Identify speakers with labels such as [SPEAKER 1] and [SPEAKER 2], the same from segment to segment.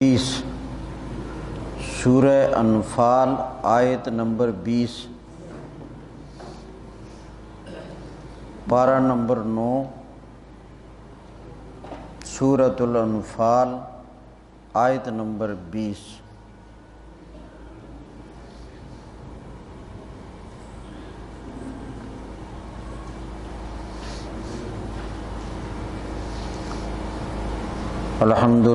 [SPEAKER 1] 20 سورہ انفال آیت نمبر 20 پارہ نمبر 9 سورۃ الانفال آیت نمبر 20۔ الحمد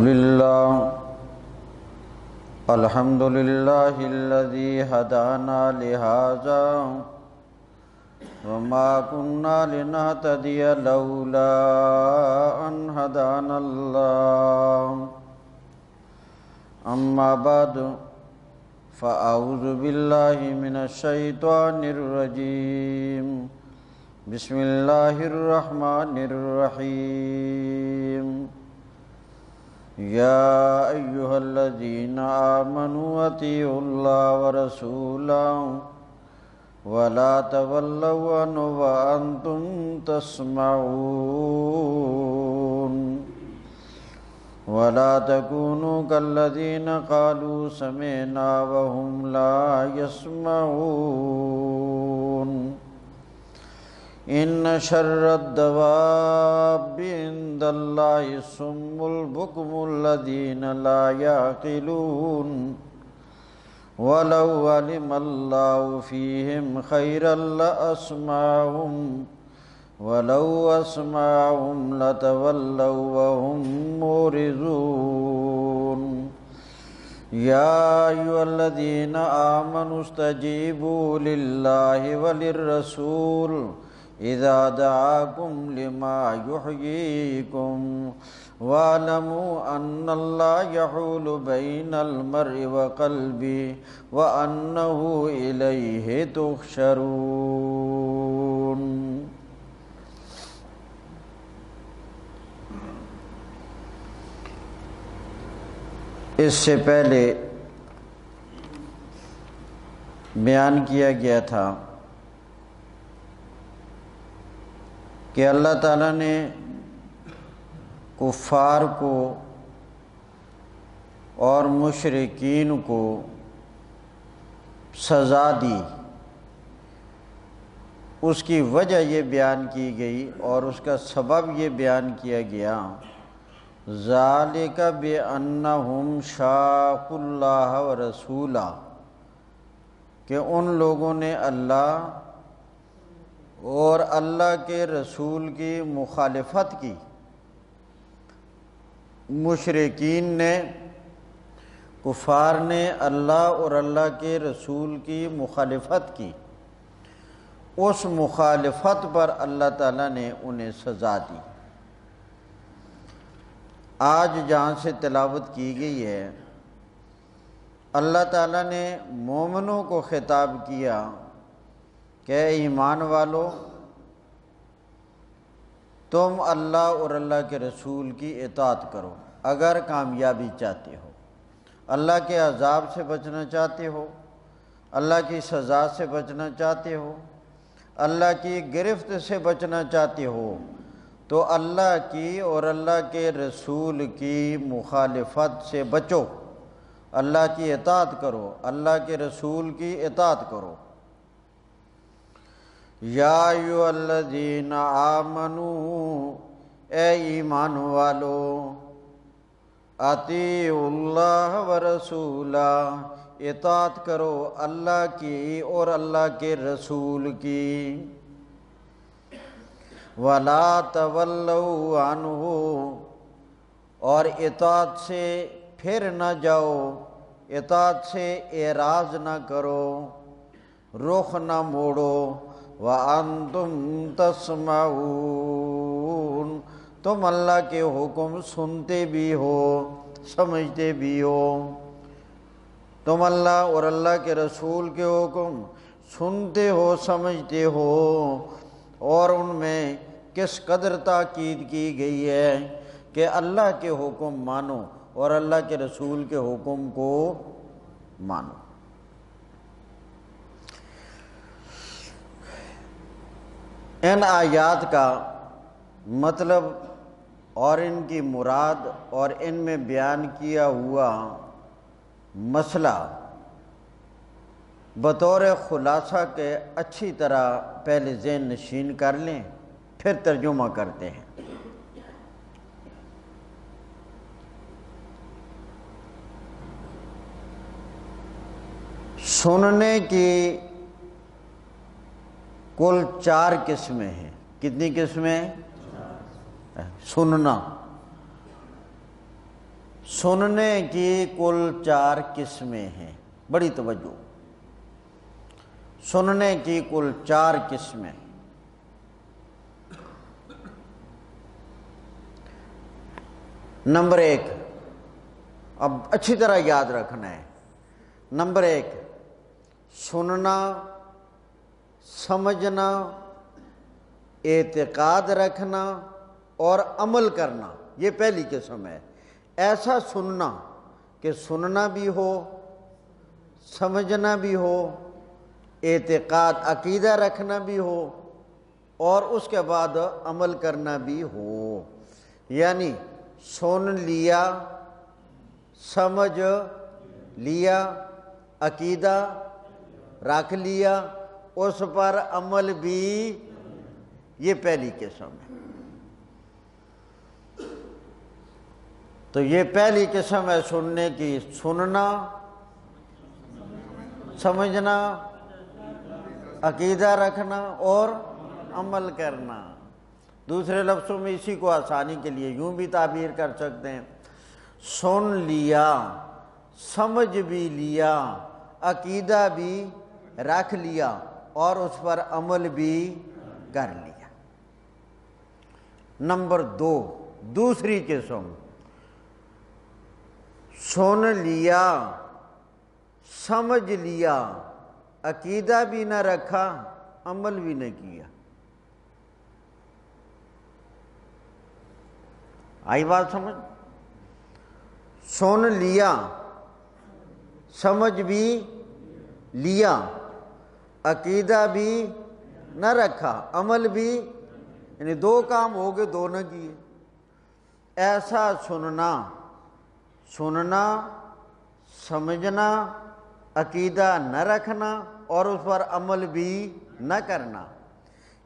[SPEAKER 1] للہ الذی ہدانا لہذا وما كنا لنہتدی لولا ان ہدانا اللہ اما بعد فاعوذ باللہ من الشیطان الرجیم بسم اللہ الرحمن الرحیم یا ایہا الذین آمنوا اطیعوا اللہ ورسولہ ولا تولوا عنہ وانتم تسمعون ولا تکونوا کالذین قالوا سمعنا وهم لا يسمعون ان شر الدواب عند اللہ الصم البکم الذین لا یعقلون ولو علم اللہ فیہم خیرا لاسمعہم ولو اسمعہم لتولوا وهم معرضون یا ایھا الذین آمنوا استجیبوا للہ وللرسول اذا دعاکم لما یحییکم واعلموا ان اللہ یحول بین المرء وقلبہ وانہ الیہ تحشرون۔ اس سے پہلے بیان کیا گیا تھا کہ اللہ تعالیٰ نے کفار کو اور مشرکین کو سزا دی، اس کی وجہ یہ بیان کی گئی اور اس کا سبب یہ بیان کیا گیا ذالک بأنہم شاقوا اللہ ورسولہ، کہ ان لوگوں نے اللہ اور اللہ کے رسول کی مخالفت کی، مشرکین نے، کفار نے اللہ اور اللہ کے رسول کی مخالفت کی، اس مخالفت پر اللہ تعالیٰ نے انہیں سزا دی۔ آج جہاں سے تلاوت کی گئی ہے اللہ تعالیٰ نے مومنوں کو خطاب کیا کہ ایمان والو، تم اللہ اور اللہ کے رسول کی اطاعت کرو اگر کامیابی چاہتے ہو، اللہ کے عذاب سے بچنا چاہتے ہو، اللہ کی سزا سے بچنا چاہتے ہو، اللہ کی گرفت سے بچنا چاہتے ہو، تو اللہ کی اور اللہ کے رسول کی مخالفت سے بچو، اللہ کی اطاعت کرو، اللہ کے رسول کی اطاعت کرو۔ یا ایھا الذین آمنوا، اے ایمان والو، اطیعوا اللہ ورسولہ، اطاعت کرو اللہ کی اور اللہ کے رسول کی، ولا تولوا عنہ، اور اطاعت سے پھر نہ جاؤ، اطاعت سے اعراض نہ کرو، رخ نہ موڑو، وَأَنْتُمْ تَسْمَعُونَ، تم اللہ کے حکم سنتے بھی ہو سمجھتے بھی ہو، تم اللہ اور اللہ کے رسول کے حکم سنتے ہو سمجھتے ہو، اور ان میں کس قدر تاکید کی گئی ہے کہ اللہ کے حکم مانو اور اللہ کے رسول کے حکم کو مانو۔ ان آیات کا مطلب اور ان کی مراد اور ان میں بیان کیا ہوا مسئلہ بطور خلاصہ کے اچھی طرح پہلے ذہن نشین کر لیں، پھر ترجمہ کرتے ہیں۔ سننے کی کل 4 قسمیں ہیں۔ کتنی قسمیں؟ سننے کی کل 4 قسمیں ہیں، بڑی توجہ۔ سننے کی کل 4 قسمیں۔ نمبر 1، اب اچھی طرح یاد رکھنا ہے۔ نمبر 1، سننا، سمجھنا، اعتقاد رکھنا اور عمل کرنا، یہ پہلی قسم ہے۔ ایسا سننا کہ سننا بھی ہو، سمجھنا بھی ہو، اعتقاد عقیدہ رکھنا بھی ہو اور اس کے بعد عمل کرنا بھی ہو۔ یعنی سن لیا، سمجھ لیا، عقیدہ رکھ لیا، اس پر عمل بھی، یہ پہلی قسم ہے۔ تو یہ پہلی قسم ہے سننے کی، سننا، سمجھنا، عقیدہ رکھنا اور عمل کرنا۔ دوسرے لفظوں میں اسی کو آسانی کے لیے یوں بھی تعبیر کر سکتے ہیں، سن لیا، سمجھ بھی لیا، عقیدہ بھی رکھ لیا اور اس پر عمل بھی کر لیا۔ نمبر 2، دوسری قسم، سن لیا، سمجھ لیا، عقیدہ بھی نہ رکھا، عمل بھی نہ کیا۔ آئی بات سمجھ؟ سن لیا، سمجھ بھی لیا، عقیدہ بھی نہ رکھا، عمل بھی، یعنی 2 کام ہو گئے، 2 نہ کیے۔ ایسا سننا، سمجھنا، عقیدہ نہ رکھنا اور اس پر عمل بھی نہ کرنا،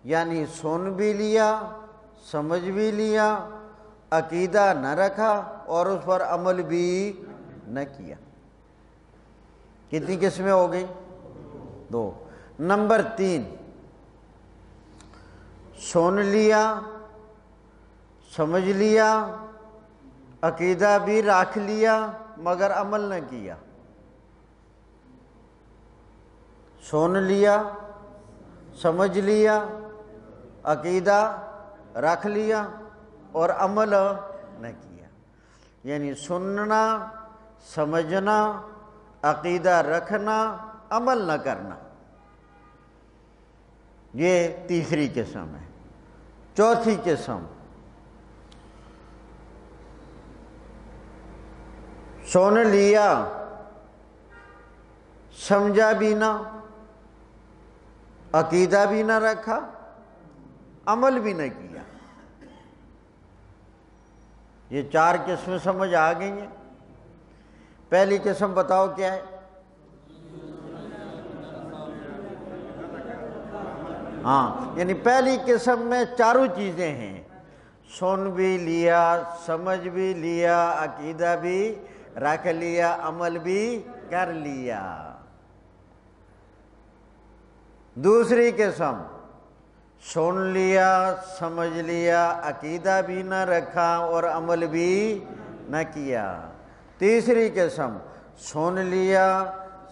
[SPEAKER 1] یعنی سن بھی لیا، سمجھ بھی لیا، عقیدہ نہ رکھا اور اس پر عمل بھی نہ کیا۔ کتنی قسمیں ہو گئی؟ 2۔ نمبر 3، سن لیا، سمجھ لیا، عقیدہ بھی رکھ لیا مگر عمل نہ کیا۔ سن لیا، سمجھ لیا، عقیدہ رکھ لیا اور عمل نہ کیا، یعنی سننا، سمجھنا، عقیدہ رکھنا، عمل نہ کرنا، یہ تیسری قسم ہے۔ چوتھی قسم، سن لیا، سمجھا بھی نہ، عقیدہ بھی نہ رکھا، عمل بھی نہ کیا۔ یہ 4 قسمیں سمجھ آ گئی ہیں۔ پہلی قسم بتاؤ کیا ہے؟ ہاں، یعنی پہلی قسم میں 4 چیزیں ہیں، سن بھی لیا، سمجھ بھی لیا، عقیدہ بھی رکھ لیا، عمل بھی کر لیا۔ دوسری قسم، سن لیا، سمجھ لیا، عقیدہ بھی نہ رکھا اور عمل بھی نہ کیا۔ تیسری قسم، سن لیا،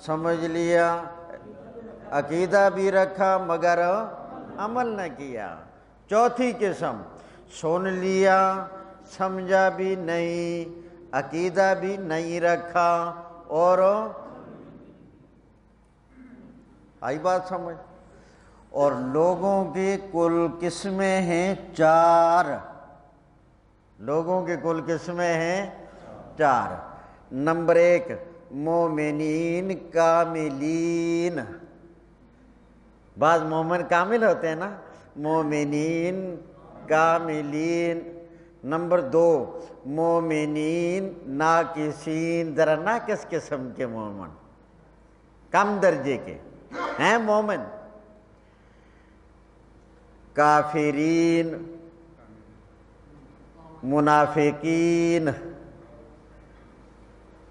[SPEAKER 1] سمجھ لیا، عقیدہ بھی رکھا مگر عمل نہ کیا۔ چوتھی قسم، سن لیا، سمجھا بھی نہیں، عقیدہ بھی نہیں رکھا اور آئی بات سمجھ؟ اور لوگوں کی کل قسمیں ہیں 4۔ لوگوں کی کل قسمیں ہیں 4۔ نمبر 1، مومنین کاملین۔ بعض مومن کامل ہوتے ہیں نا، مومنین کاملین، نمبر 2 مومنین ناقصین، ذرا ناقص قسم کے مومن، کم درجے کے ہیں مومن. کافرین، منافقین.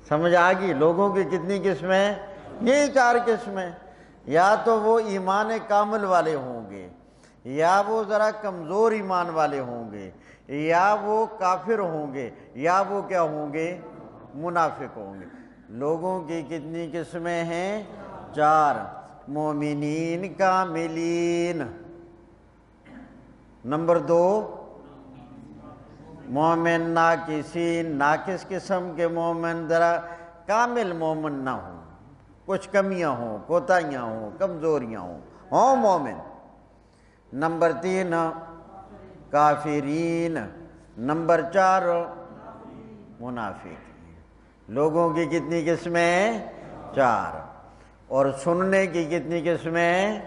[SPEAKER 1] سمجھ آ گئی لوگوں کی کتنی قسمیں؟ یہی 4 قسمیں. یا تو وہ ایمان کامل والے ہوں گے، یا وہ ذرا کمزور ایمان والے ہوں گے، یا وہ کافر ہوں گے، یا وہ کیا ہوں گے؟ منافق ہوں گے. لوگوں کی کتنی قسمیں ہیں؟ 4. مومنین کاملین. نمبر 2 مومن ناقصین، ناقص قسم کے مومن، ذرا کامل مومن نہ ہوں، کچھ کمیاں ہوں، کوتاہیاں ہوں، کمزوریاں ہوں مومن. نمبر 3 کافرین. نمبر 4 منافق. لوگوں کی کتنی قسمیں؟ 4. اور سننے کی کتنی قسمیں؟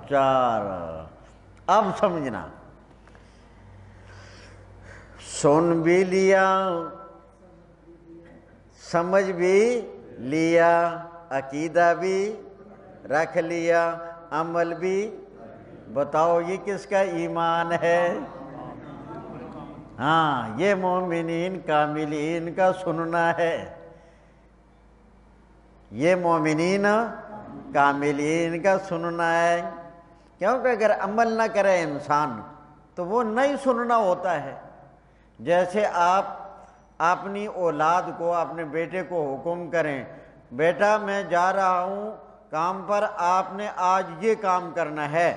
[SPEAKER 1] 4. اب سمجھنا، سن بھی لیا، سمجھ بھی لیا، عقیدہ بھی رکھ لیا، عمل بھی. بتاؤ یہ کس کا ایمان ہے؟ ہاں، یہ مومنین کاملین کا سننا ہے. یہ مومنین کاملین کا سننا ہے. کیونکہ اگر عمل نہ کرے انسان تو وہ نہیں سننا ہوتا ہے. جیسے آپ اپنی اولاد کو، اپنے بیٹے کو حکم کریں، بیٹا میں جا رہا ہوں کام پر، آپ نے آج یہ کام کرنا ہے.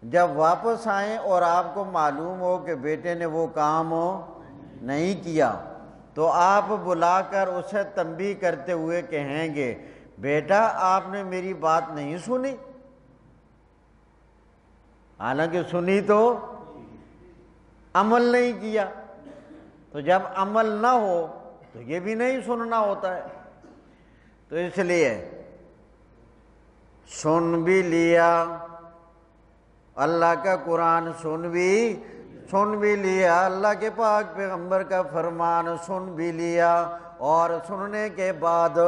[SPEAKER 1] جب واپس آئیں اور آپ کو معلوم ہو کہ بیٹے نے وہ کام نہیں کیا، تو آپ بلا کر اسے تنبیہ کرتے ہوئے کہیں گے، بیٹا آپ نے میری بات نہیں سنی. حالانکہ سنی تو عمل نہیں کیا. تو جب عمل نہ ہو تو یہ بھی نہیں سننا ہوتا ہے. تو اس لیے سن بھی لیا اللہ کا قرآن، سن بھی لیا اللہ کے پاک پیغمبر کا فرمان، سن بھی لیا، اور سننے کے بعد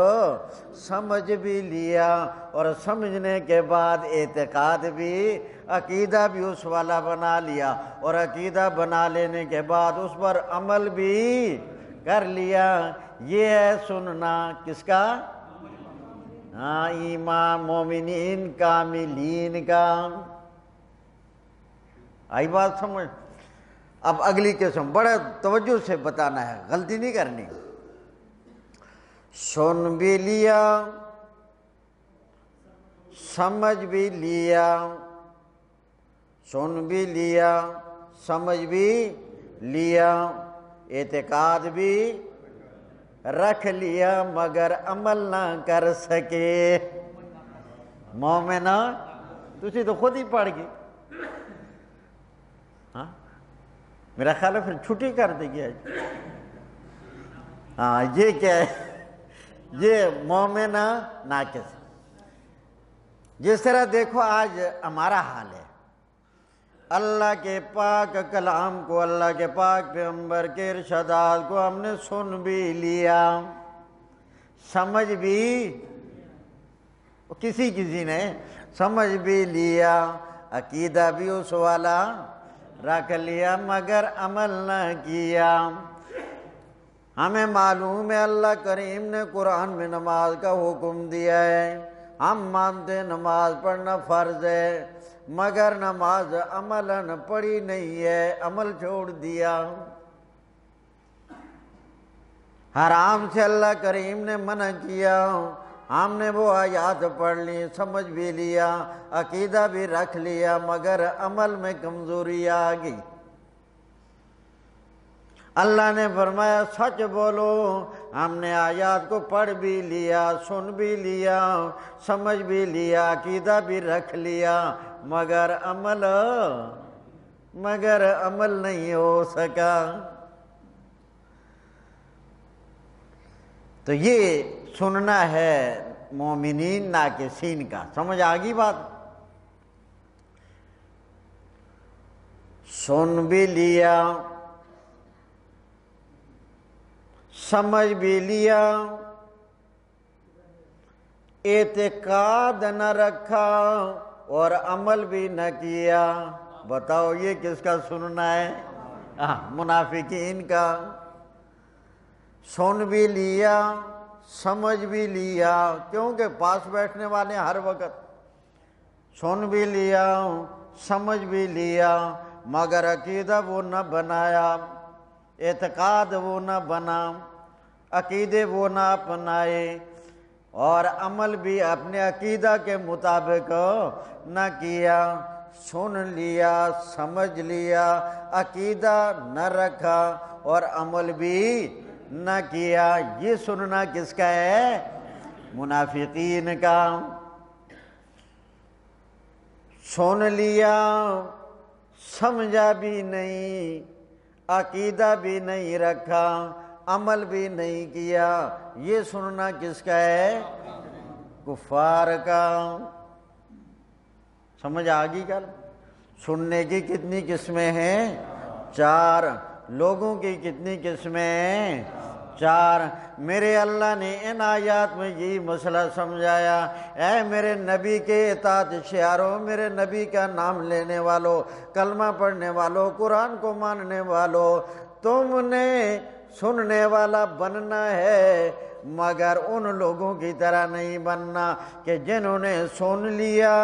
[SPEAKER 1] سمجھ بھی لیا، اور سمجھنے کے بعد اعتقاد بھی، عقیدہ بھی اس والا بنا لیا، اور عقیدہ بنا لینے کے بعد اس پر عمل بھی کر لیا. یہ ہے سننا کس کا؟ ہاں، ایمان مومنین کاملین کا. آئی بات سمجھ؟ اب اگلی قسم بڑے توجہ سے بتانا ہے، غلطی نہیں کرنی. سن بھی لیا، سمجھ بھی لیا، سن بھی لیا، سمجھ بھی لیا، اعتقاد بھی رکھ لیا، مگر عمل نہ کر سکے. مومن تسی تو خود ہی پڑھ گئی. ہاں، میرا خیال ہے پھر چھٹی کر دے گی آج. ہاں، یہ کیا ہے؟ یہ مومن ناقص. جس طرح دیکھو آج ہمارا حال ہے، اللہ کے پاک کلام کو، اللہ کے پاک پیغمبر کے ارشادات کو ہم نے سن بھی لیا، سمجھ بھی، کسی نے سمجھ بھی لیا، عقیدہ بھی اس والا رکھ لیا، مگر عمل نہ کیا. ہمیں معلوم ہے اللہ کریم نے قرآن میں نماز کا حکم دیا ہے، ہم مانتے نماز پڑھنا فرض ہے، مگر نماز عملاً پڑھی نہیں ہے، عمل چھوڑ دیا. حرام سے اللہ کریم نے منع کیا، ہم نے وہ آیات پڑھ لی، سمجھ بھی لیا، عقیدہ بھی رکھ لیا، مگر عمل میں کمزوری آ گئی. اللہ نے فرمایا سچ بولو، ہم نے آیات کو پڑھ بھی لیا، سن بھی لیا، سمجھ بھی لیا، عقیدہ بھی رکھ لیا، مگر عمل نہیں ہو سکا. تو یہ سننا ہے مومنین ناقصین کا. سمجھ آ گئی بات؟ سن بھی لیا، سمجھ بھی لیا، اعتقاد نہ رکھا اور عمل بھی نہ کیا۔ بتاؤ یہ کس کا سننا ہے؟ منافقین کا۔ سن بھی لیا، سمجھ بھی لیا، کیونکہ پاس بیٹھنے والے ہر وقت۔ سن بھی لیا، سمجھ بھی لیا، مگر عقیدہ وہ نہ بنایا، اعتقاد وہ نہ بنا، عقیدے وہ نہ اپنائے، اور عمل بھی اپنے عقیدہ کے مطابق نہ کیا۔ سن لیا، سمجھ لیا، عقیدہ نہ رکھا اور عمل بھی نہ کیا۔ یہ سننا کس کا ہے؟ منافقین کا۔ سن لیا، سمجھا بھی نہیں، عقیدہ بھی نہیں رکھا، عمل بھی نہیں کیا۔ یہ سننا کس کا ہے؟ کفار کا۔ سمجھ آگی کیا؟ سننے کی کتنی قسمیں ہیں؟ 4۔ لوگوں کی کتنی قسمیں ہیں؟ 4۔ میرے اللہ نے ان آیات میں یہی مسئلہ سمجھایا، اے میرے نبی کے اطاعت شعاروں، میرے نبی کا نام لینے والوں، کلمہ پڑھنے والوں، قرآن کو ماننے والوں، تم نے سننے والا بننا ہے، مگر ان لوگوں کی طرح نہیں بننا کہ جنہوں نے سن لیا،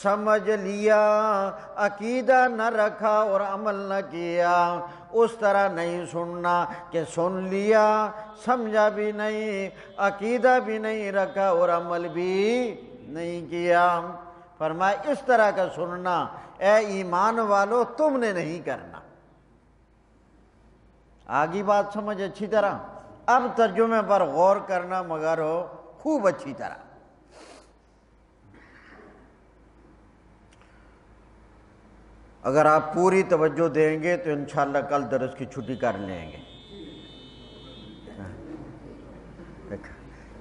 [SPEAKER 1] سمجھ لیا، عقیدہ نہ رکھا اور عمل نہ کیا۔ اس طرح نہیں سننا کہ سن لیا، سمجھا بھی نہیں، عقیدہ بھی نہیں رکھا اور عمل بھی نہیں کیا۔ فرمایا اس طرح کا سننا اے ایمان والو تم نے نہیں کرنا۔ آگی بات سمجھ اچھی طرح؟ اب ترجمے پر غور کرنا مگر ہو خوب اچھی طرح۔ اگر آپ پوری توجہ دیں گے تو انشاءاللہ کل درس کی چھٹی کر لیں گے۔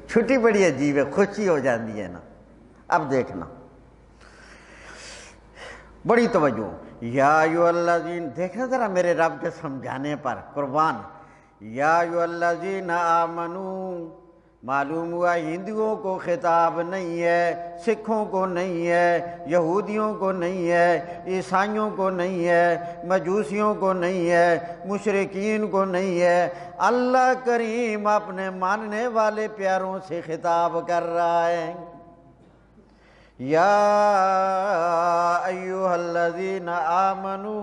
[SPEAKER 1] چھٹی بڑی عجیب ہے، خوشی ہو جاتی ہے نا۔ اب دیکھنا بڑی توجہ، یا ایھا الذین، دیکھنا ذرا میرے رب کے سمجھانے پر قربان۔ یا ایھا الذین آمنو، معلوم ہوا ہندوؤں کو خطاب نہیں ہے، سکھوں کو نہیں ہے، یہودیوں کو نہیں ہے، عیسائیوں کو نہیں ہے، مجوسیوں کو نہیں ہے، مشرکین کو نہیں ہے، اللہ کریم اپنے ماننے والے پیاروں سے خطاب کر رہا ہے۔ یا ایھا الذین آمنو،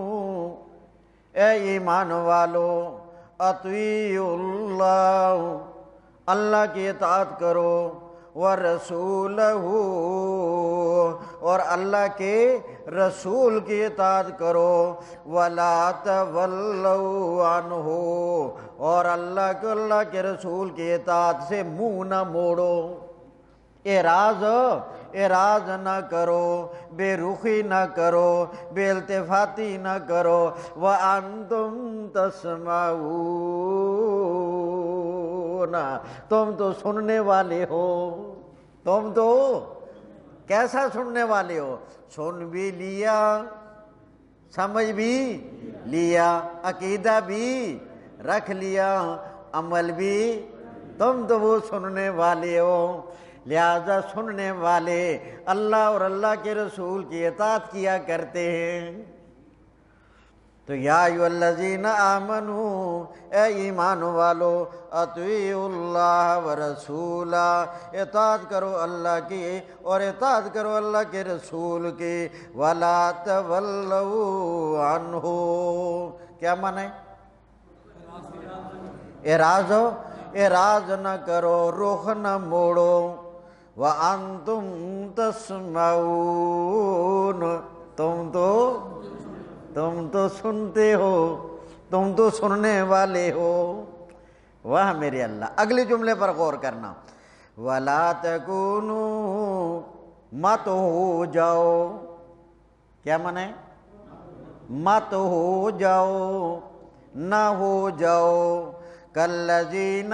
[SPEAKER 1] اے ایمان والو، اطیعوا اللہ، اللہ کی اطاعت کرو، وَرَسُولَهُ، اور اللہ کے رسول کی اطاعت کرو، وَلَا تَوَلَّوْا عَنْهُ، اور اللہ کے رسول کی اطاعت سے منہ نہ موڑو، اعراض نہ کرو، بے رخی نہ کرو، بے التفاتی نہ کرو، وَأَنْتُمْ تَسْمَعُونَ، تم تو سننے والے ہو۔ تم تو کیسا سننے والے ہو؟ سن بھی لیا، سمجھ بھی لیا، عقیدہ بھی رکھ لیا، عمل بھی، تم تو وہ سننے والے ہو۔ لہذا سننے والے اللہ اور اللہ کے رسول کی اطاعت کیا کرتے ہیں۔ تو یا ایھا الذین آمنو، اے ایمان والو، اطیعوا اللہ ورسولہ، اطاعت کرو اللہ کی اور اطاعت کرو اللہ کے رسول کی، ولا تولوا عنہ، کیا معنی؟ اعراض نہ کرو، رخ نہ موڑو، وَأَنْتُمْ تَسْمَعُونَ، تم تو سنتے ہو، تم تو سننے والے ہو۔ واہ میرے اللہ۔ اگلے جملے پر غور کرنا، وَلَا تَكُونُوا، مت ہو جاؤ، کیا معنی؟ مت ہو جاؤ، نہ ہو جاؤ، کالذین،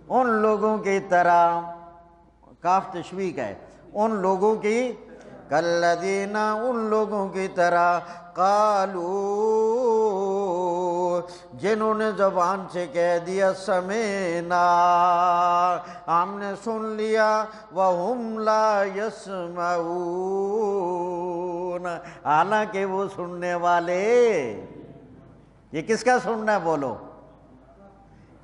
[SPEAKER 1] ان لوگوں کی طرح، کاف تشبیہ کا ہے، ان لوگوں کی کالذین ان لوگوں کی طرح قالو جنہوں نے زبان سے کہہ دیا سمینا ہم نے سن لیا وہم لا یسمعون حالانکہ وہ سننے والے، یہ کس کا سننا ہے بولو؟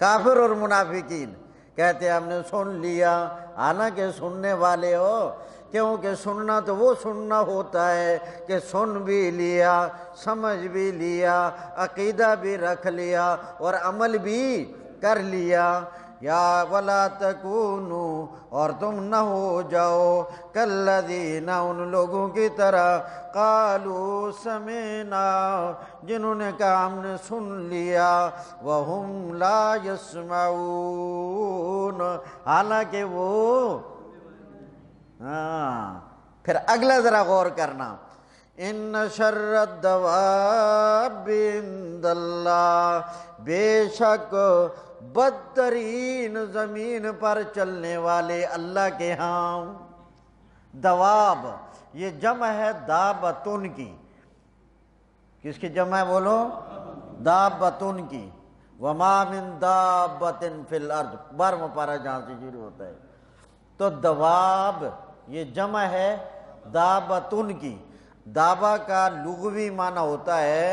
[SPEAKER 1] کافر اور منافقین کہتے ہم نے سن لیا، حالانکہ سننے والے ہو، کیونکہ سننا تو وہ سننا ہوتا ہے کہ سن بھی لیا، سمجھ بھی لیا، عقیدہ بھی رکھ لیا اور عمل بھی کر لیا۔ یا ولا تکونوا اور تم نہ ہو جاؤ کالذین ان لوگوں کی طرح قالوا سمعنا جنہوں نے کہا ہم نے سن لیا وہم لا یسمعون حالانکہ وہ پھر اگلا ذرا غور کرنا، ان شر الدواب عند اللہ بے شک بدترین زمین پر چلنے والے اللہ کے ہاں، دواب یہ جمع ہے دابتن کی، کس کی جمع ہے بولو؟ دابتن کی، وما من دابت فی الارض، 12واں پارہ جہاں سے شروع ہوتا ہے، تو دواب یہ جمع ہے دابتن کی۔ دابا کا لغوی معنی ہوتا ہے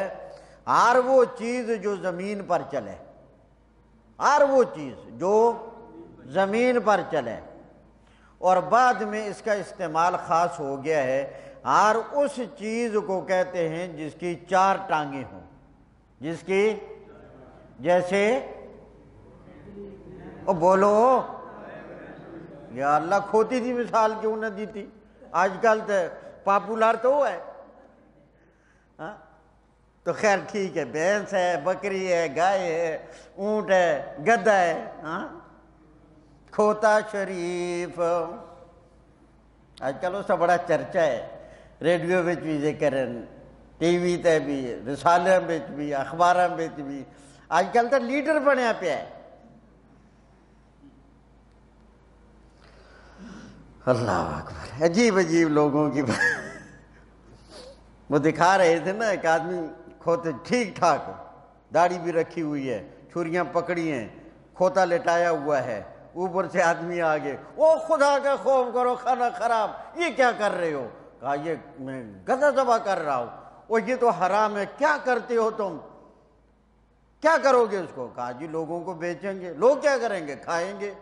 [SPEAKER 1] ہر وہ چیز جو زمین پر چلے، ہر وہ چیز جو زمین پر چلے، اور بعد میں اس کا استعمال خاص ہو گیا ہے ہر اس چیز کو کہتے ہیں جس کی 4 ٹانگیں ہوں، جس کی جیسے بولو یا اللہ کھوتی تھی مثال کیوں نہ دی تھی، آج کل تو پاپولر تو ہوا ہے تو خیر ٹھیک ہے، بھینس ہے، بکری ہے، گائے ہے، اونٹ ہے، گدھا ہے، کھوتا شریف آج کل اس کا بڑا چرچا ہے، ریڈیو بچ بھی ذکر ہے، ٹی وی تے بھی، رسالے بچ بھی، اخباراں بچ بھی، آج کل تو لیڈر بنیا پیا ہے۔ اللہ اکبر، عجیب عجیب لوگوں کی وہ دکھا رہے تھے نا، ایک آدمی کھوتے ٹھیک ٹھاک، داڑھی بھی رکھی ہوئی ہے، چھریاں پکڑی ہیں، کھوتا لٹایا ہوا ہے، اوپر سے آدمی آگے، او خدا کا خوف کرو، کھانا خراب، یہ کیا کر رہے ہو؟ کہا یہ میں گدھا ذبح کر رہا ہوں۔ وہ یہ تو حرام ہے، کیا کرتے ہو تم؟ کیا کرو گے اس کو؟ کہا جی لوگوں کو بیچیں گے۔ لوگ کیا کریں گے؟ کھائیں گے۔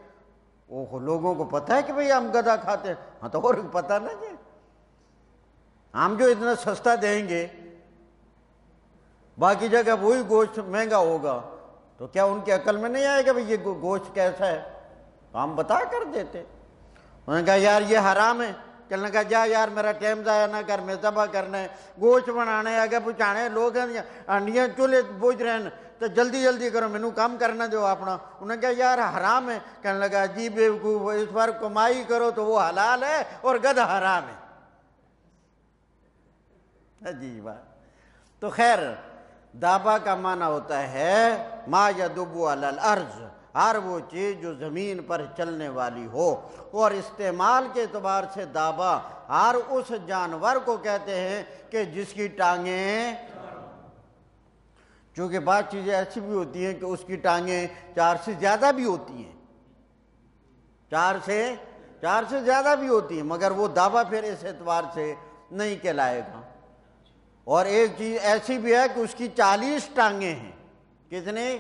[SPEAKER 1] اوہ لوگوں کو پتہ ہے کہ بھئی ہم گدھا کھاتے ہیں؟ ہاں تو اور پتہ نہ جی، ہم جو اتنا سستا دیں گے باقی جگہ وہی گوشت مہنگا ہوگا تو کیا ان کی عقل میں نہیں آئے گا بھئی یہ گوشت کیسا ہے؟ ہم بتا کر دیتے۔ انہوں نے کہا یار یہ حرام ہے، کہنے کہا جا یار میرا ٹائم ضائع نہ کر، میں ذبح کرنا ہے، گوشت بنانے آگے پہنچانے، لوگ انڈیاں چولہے بوجھ رہے ہیں تو جلدی جلدی کرو، مینوں کام کرنا دو اپنا۔ انہوں نے کہا یار حرام ہے، کہنے لگا جی بیوقوف، اس پر کمائی کرو تو وہ حلال ہے اور گدھا حرام ہے۔ عجیب بات۔ تو خیر دابا کا معنی ہوتا ہے ما یدب علی الارض، ہر وہ چیز جو زمین پر چلنے والی ہو، اور استعمال کے اعتبار سے دابا ہر اس جانور کو کہتے ہیں کہ جس کی ٹانگیں، چونکہ بعض چیزیں ایسی بھی ہوتی ہیں کہ اس کی ٹانگیں 4 سے زیادہ بھی ہوتی ہیں، 4 سے زیادہ بھی ہوتی ہیں، مگر وہ دابا پھر اس اعتبار سے نہیں کہلائے گا۔ اور ایک چیز ایسی بھی ہے کہ اس کی 40 ٹانگیں ہیں، کتنے؟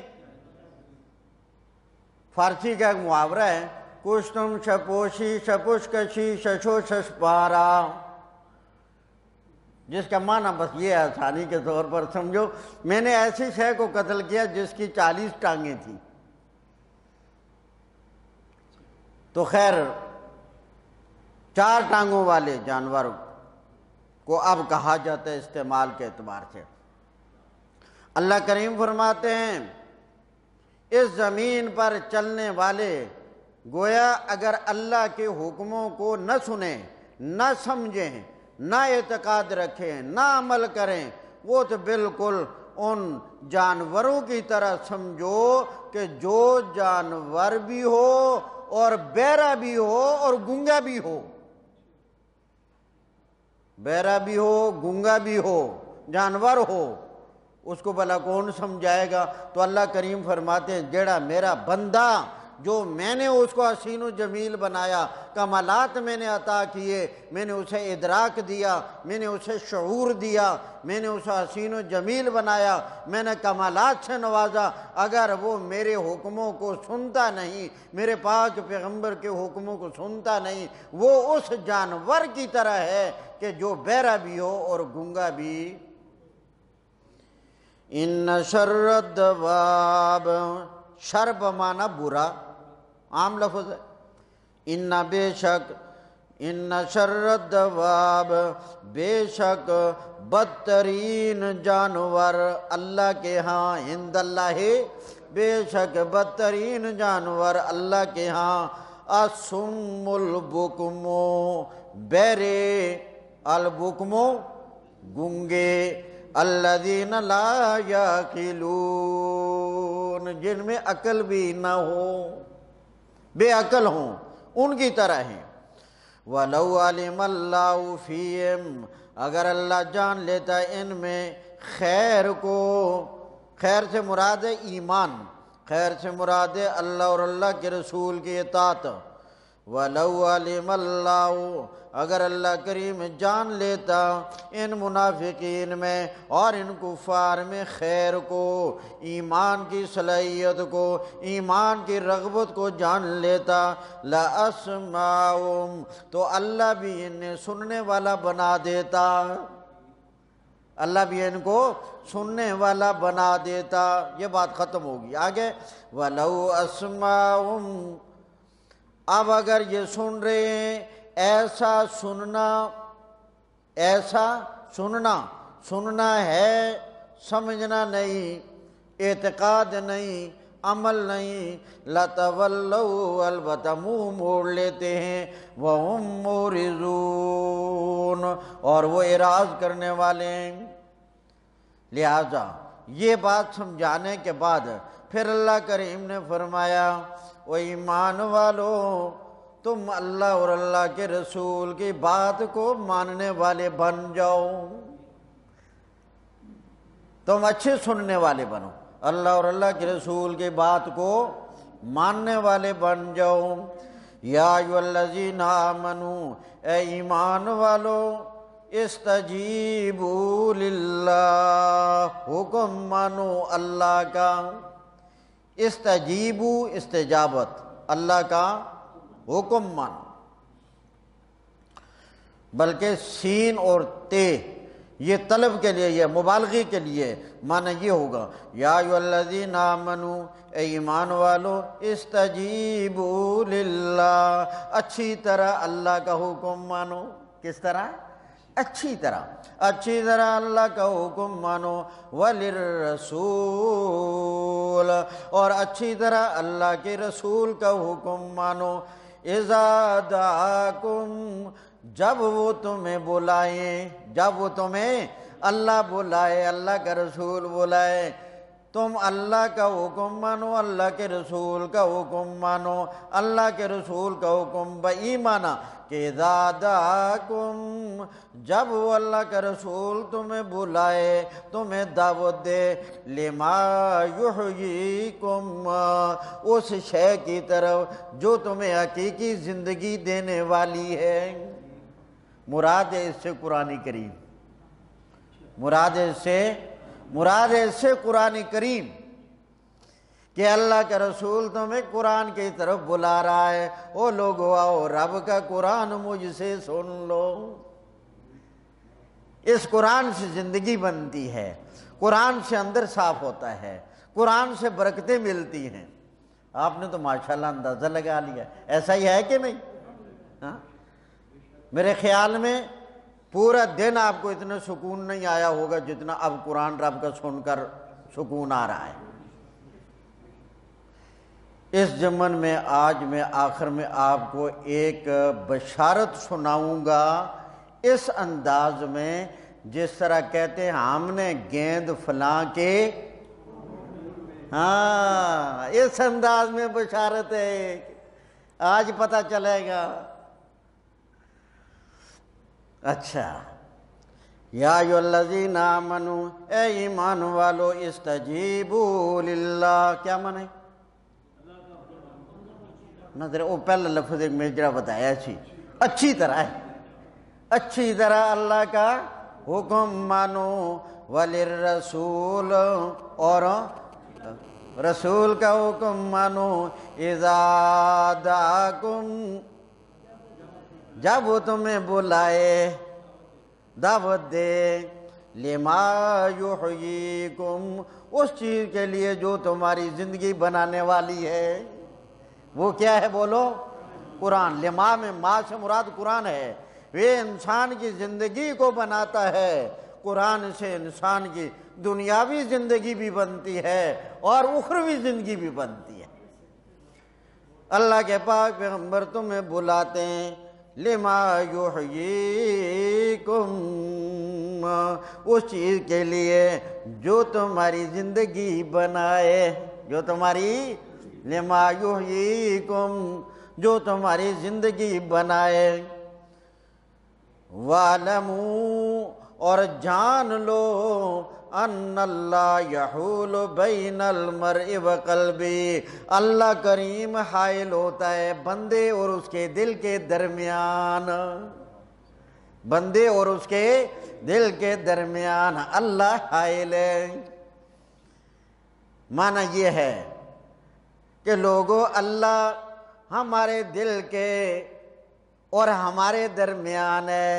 [SPEAKER 1] فارسی کا ایک محاورہ ہے، کشتم شپوشی شپوش کشی ششو ششپارا، جس کا معنی بس یہ ہے آسانی کے طور پر سمجھو، میں نے ایسی شے کو قتل کیا جس کی 40 ٹانگیں تھیں۔ تو خیر 4 ٹانگوں والے جانور کو اب کہا جاتا ہے استعمال کے اعتبار سے۔ اللہ کریم فرماتے ہیں اس زمین پر چلنے والے گویا اگر اللہ کے حکموں کو نہ سنیں، نہ سمجھیں، نہ اعتقاد رکھیں، نہ عمل کریں، وہ تو بالکل ان جانوروں کی طرح سمجھو کہ جو جانور بھی ہو اور بہرا بھی ہو اور گونگا بھی ہو، بہرا بھی ہو، گونگا بھی ہو، جانور ہو، اس کو بھلا کون سمجھائے گا؟ تو اللہ کریم فرماتے ہیں جیڑا میرا بندہ، جو میں نے اس کو حسین و جمیل بنایا، کمالات میں نے عطا کیے، میں نے اسے ادراک دیا، میں نے اسے شعور دیا، میں نے اسے حسین و جمیل بنایا، میں نے کمالات سے نوازا، اگر وہ میرے حکموں کو سنتا نہیں، میرے پاک پیغمبر کے حکموں کو سنتا نہیں، وہ اس جانور کی طرح ہے کہ جو بہرا بھی ہو اور گونگا بھی۔ ان شر الدواب، شر بمعنی برا، عام لفظ ہے۔ ان بے شک، ان شر الدواب، بے شک بدترین جانور اللہ کے ہاں، عند اللہ، بے شک بدترین جانور اللہ کے ہاں، الصم البکم، بہرے، البکم گونگے، الذین لا یعقلون، جن میں عقل بھی نہ ہو، بے عقل ہوں، ان کی طرح ہیں۔ وَلَوْ عَلِمَ اللَّهُ فِيهِمْ، اگر اللہ جان لیتا ہے ان میں خیر کو، خیر سے مراد ہے ایمان، خیر سے مراد ہے اللہ اور اللہ کے رسول کی اطاعت۔ وَلَوْ عَلِمَ اللَّهُ، اگر اللہ کریم جان لیتا ان منافقین میں اور ان کفار میں خیر کو، ایمان کی صلاحیت کو، ایمان کی رغبت کو جان لیتا، لَأَسْمَعُهُمْ، تو اللہ بھی انہیں سننے والا بنا دیتا، اللہ بھی ان کو سننے والا بنا دیتا۔ یہ بات ختم ہوگی۔ آگے وَلَوْ أَسْمَعُهُمْ، اب اگر یہ سن رہے ہیں، ایسا سننا، ایسا سننا، سننا ہے، سمجھنا نہیں، اعتقاد نہیں، عمل نہیں، لَتَوَلَّوْا، البتہ منہ موڑ لیتے ہیں، وَهُمْ مُعْرِضُونَ، اور وہ اعراض کرنے والے ہیں۔ لہذا یہ بات سمجھانے کے بعد پھر اللہ کریم نے فرمایا، وہ ایمان والو، تم اللہ اور اللہ کے رسول کی بات کو ماننے والے بن جاؤ، تم اچھے سننے والے بنو، اللہ اور اللہ کے رسول کی بات کو ماننے والے بن جاؤ۔ یا ایھا الذین آمنوا، اے ایمان والو، استجیبوا للہ، حکم مانو اللہ کا، استجیبوا استجابت، اللہ کا حکم مانو، بلکہ سین اور تے یہ طلب کے لیے، یہ مبالغے کے لیے معنی یہ ہوگا، یا ایھا الذین آمنوا، اے ایمان والو، استجیبوا للہ، اچھی طرح اللہ کا حکم مانو۔ کس طرح؟ اچھی طرح، اچھی طرح اللہ کا حکم مانو، وَلِلرَّسُولِ، اور اچھی طرح اللہ کے رسول کا حکم مانو، اِذَا دَعَاكُمْ، جب وہ تمہیں بلائیں، جب وہ تمہیں اللہ بلائے، اللہ کا رسول بلائے، تم اللہ کا حکم مانو، اللہ کے رسول کا حکم مانو۔ اللہ کے رسول کا حکم بایمانہ کہ اذا دعاکم، جب وہ اللہ کا رسول تمہیں بلائے، تمہیں دعوت دے، لما یحییکم، اس شے کی طرف جو تمہیں حقیقی زندگی دینے والی ہے۔ مراد ہے اس سے قرآن کریم، مراد ہے اس سے قرآن کریم، کہ اللہ کا رسول تمہیں قرآن کی طرف بلا رہا ہے، او لوگو آؤ رب کا قرآن مجھ سے سن لو۔ اس قرآن سے زندگی بنتی ہے، قرآن سے اندر صاف ہوتا ہے، قرآن سے برکتیں ملتی ہیں۔ آپ نے تو ماشاءاللہ اندازہ لگا لیا، ایسا ہی ہے کہ نہیں؟ ہاں؟ میرے خیال میں پورا دن آپ کو اتنا سکون نہیں آیا ہوگا جتنا اب قرآن رب کا سن کر سکون آ رہا ہے۔ اس ضمن میں آج میں آخر میں آپ کو ایک بشارت سناؤں گا اس انداز میں، جس طرح کہتے ہیں ہم نے گیند فلاں کے، ہاں اس انداز میں بشارت ہے، آج پتہ چلے گا۔ اچھا، یا ایھا الذین آمنوا، اے ایمان والو، استجیبوا للہ، کیا مانے نظر وہ پہلا لفظ ایک میجرا بتایا سی، اچھی طرح ہے، اچھی طرح اللہ کا حکم مانو، وللرسول، اور رسول کا حکم مانو، اذا دعاکم، جب وہ تمہیں بلائے، دعوت دے، لما یحییکم، اس چیز کے لیے جو تمہاری زندگی بنانے والی ہے۔ وہ کیا ہے بولو؟ قرآن۔ لما میں ما سے مراد قرآن ہے، وہ انسان کی زندگی کو بناتا ہے۔ قرآن سے انسان کی دنیاوی زندگی بھی بنتی ہے اور اخروی زندگی بھی بنتی ہے۔ اللہ کے پاک پیغمبر تمہیں بلاتے ہیں، لما یحییکم، اس چیز کے لیے جو تمہاری زندگی بنائے، جو تمہاری، لما یحییکم، جو تمہاری زندگی بنائے، وَاعْلَمُوا، اور جان لو، ان اللہ یحول بین المرء وقلبی، اللہ کریم حائل ہوتا ہے بندے اور اس کے دل کے درمیان، بندے اور اس کے دل کے درمیان اللہ حائل ہے۔ معنی یہ ہے کہ لوگوں، اللہ ہمارے دل کے اور ہمارے درمیان ہے،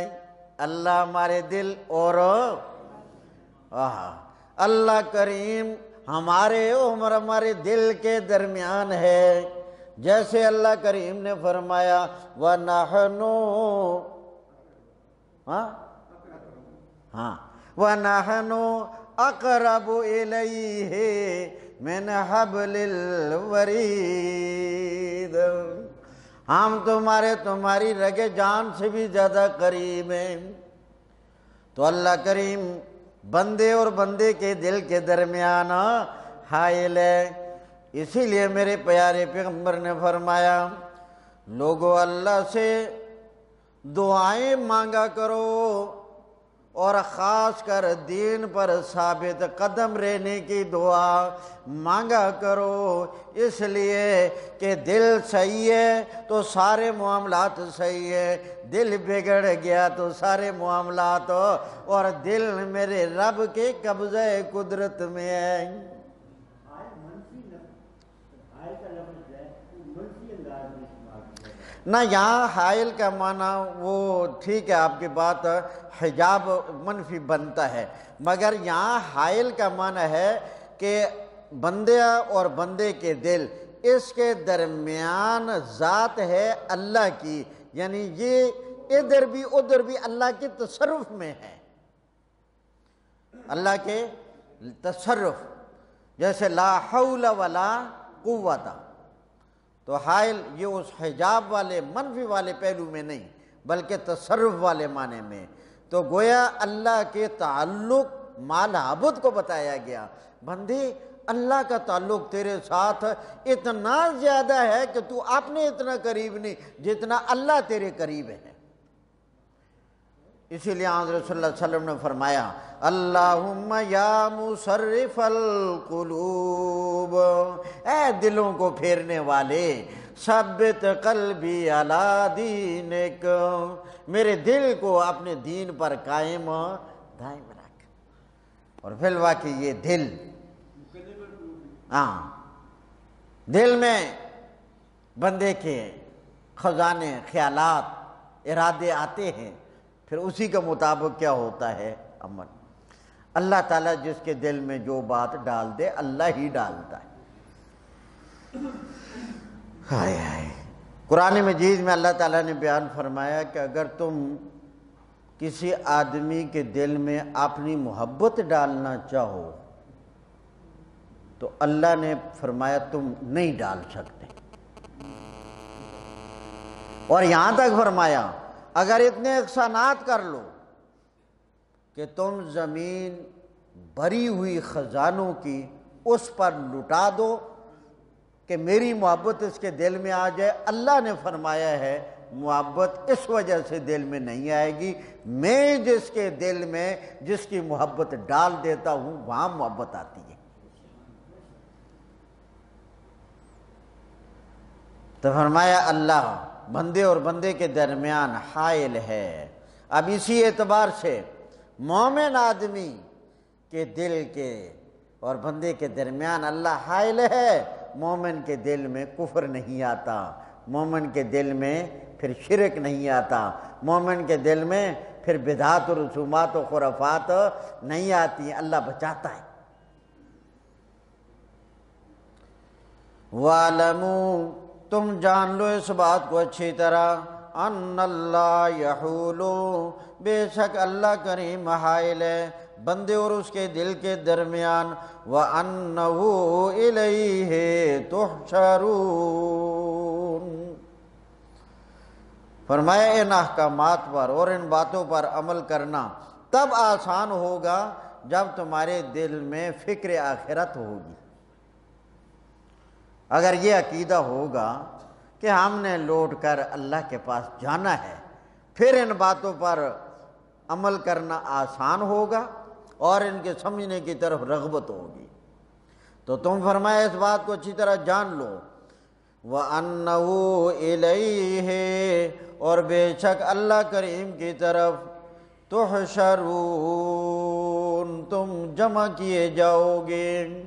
[SPEAKER 1] اللہ ہمارے دل اور اللہ کریم ہمارے اور ہمارے دل کے درمیان ہے۔ جیسے اللہ کریم نے فرمایا وَنَحْنُ، وَنَحْنُ أَقْرَبُ إِلَيْهِ مِنْ حَبْلِ الْوَرِيدِ، ہم تمہاری رگ جان سے بھی زیادہ قریب ہیں۔ تو اللہ کریم بندے اور بندے کے دل کے درمیان حائل ہے۔ اسی لیے میرے پیارے پیغمبر نے فرمایا، لوگوں اللہ سے دعائیں مانگا کرو اور خاص کر دین پر ثابت قدم رہنے کی دعا مانگا کرو، اس لیے کہ دل صحیح ہے تو سارے معاملات صحیح ہے، دل بگڑ گیا تو سارے معاملات، اور دل میرے رب کے قبضہ قدرت میں ہے۔ نہ یہاں حائل کا معنی وہ ٹھیک ہے، آپ کی بات، حجاب منفی بنتا ہے، مگر یہاں حائل کا معنی ہے کہ بندے اور بندے کے دل، اس کے درمیان ذات ہے اللہ کی، یعنی یہ ادھر بھی اللہ کے تصرف میں ہے، اللہ کے تصرف، جیسے لا حول ولا قوت، تو حائل یہ اس حجاب والے منفی والے پہلو میں نہیں بلکہ تصرف والے معنی میں۔ تو گویا اللہ کے تعلق مال عبد کو بتایا گیا، بندے اللہ کا تعلق تیرے ساتھ اتنا زیادہ ہے کہ تو اپنے اتنا قریب نہیں جتنا اللہ تیرے قریب ہے۔ اسی لیے حضرت صلی اللہ علیہ وسلم نے فرمایا، اللہم یا مصرف القلوب، اے دلوں کو پھیرنے والے، ثبت قلبی علی دینک، میرے دل کو اپنے دین پر قائم دائم رکھ۔ اور فی الواقع یہ دل، دل میں بندے کے خزانے، خیالات، ارادے آتے ہیں، پھر اسی کے مطابق کیا ہوتا ہے عمل۔ اللہ تعالیٰ جس کے دل میں جو بات ڈال دے اللہ ہی ڈالتا ہے۔ ہائے ہائے، قرآن مجید میں اللہ تعالیٰ نے بیان فرمایا کہ اگر تم کسی آدمی کے دل میں اپنی محبت ڈالنا چاہو تو اللہ نے فرمایا تم نہیں ڈال سکتے، اور یہاں تک فرمایا اگر اتنے احسانات کر لو کہ تم زمین بھری ہوئی خزانوں کی اس پر لٹا دو کہ میری محبت اس کے دل میں آ جائے، اللہ نے فرمایا ہے محبت اس وجہ سے دل میں نہیں آئے گی، میں جس کے دل میں جس کی محبت ڈال دیتا ہوں وہاں محبت آتی ہے۔ تو فرمایا اللہ بندے اور بندے کے درمیان حائل ہے۔ اب اسی اعتبار سے مومن آدمی کے دل کے اور بندے کے درمیان اللہ حائل ہے۔ مومن کے دل میں کفر نہیں آتا، مومن کے دل میں پھر شرک نہیں آتا، مومن کے دل میں پھر بدعات و رسومات و خرافات نہیں آتی، اللہ بچاتا ہے۔ وَاعْلَمُوا، تم جان لو اس بات کو اچھی طرح، ان اللہ یحول، بے شک اللہ کریم حائل ہے بندے اور اس کے دل کے درمیان، وَأَنَّهُ إِلَيْهِ تُحْشَرُونَ۔ فرمایا ان احکامات پر اور ان باتوں پر عمل کرنا تب آسان ہوگا جب تمہارے دل میں فکر آخرت ہوگی۔ اگر یہ عقیدہ ہوگا کہ ہم نے لوٹ کر اللہ کے پاس جانا ہے، پھر ان باتوں پر عمل کرنا آسان ہوگا اور ان کے سمجھنے کی طرف رغبت ہوگی۔ تو تم فرمایا اس بات کو اچھی طرح جان لو، وَأَنَّهُ إِلَيْهِ، اور بے شک اللہ کریم کی طرف، تحشرون، تم جمع کیے جاؤ گے۔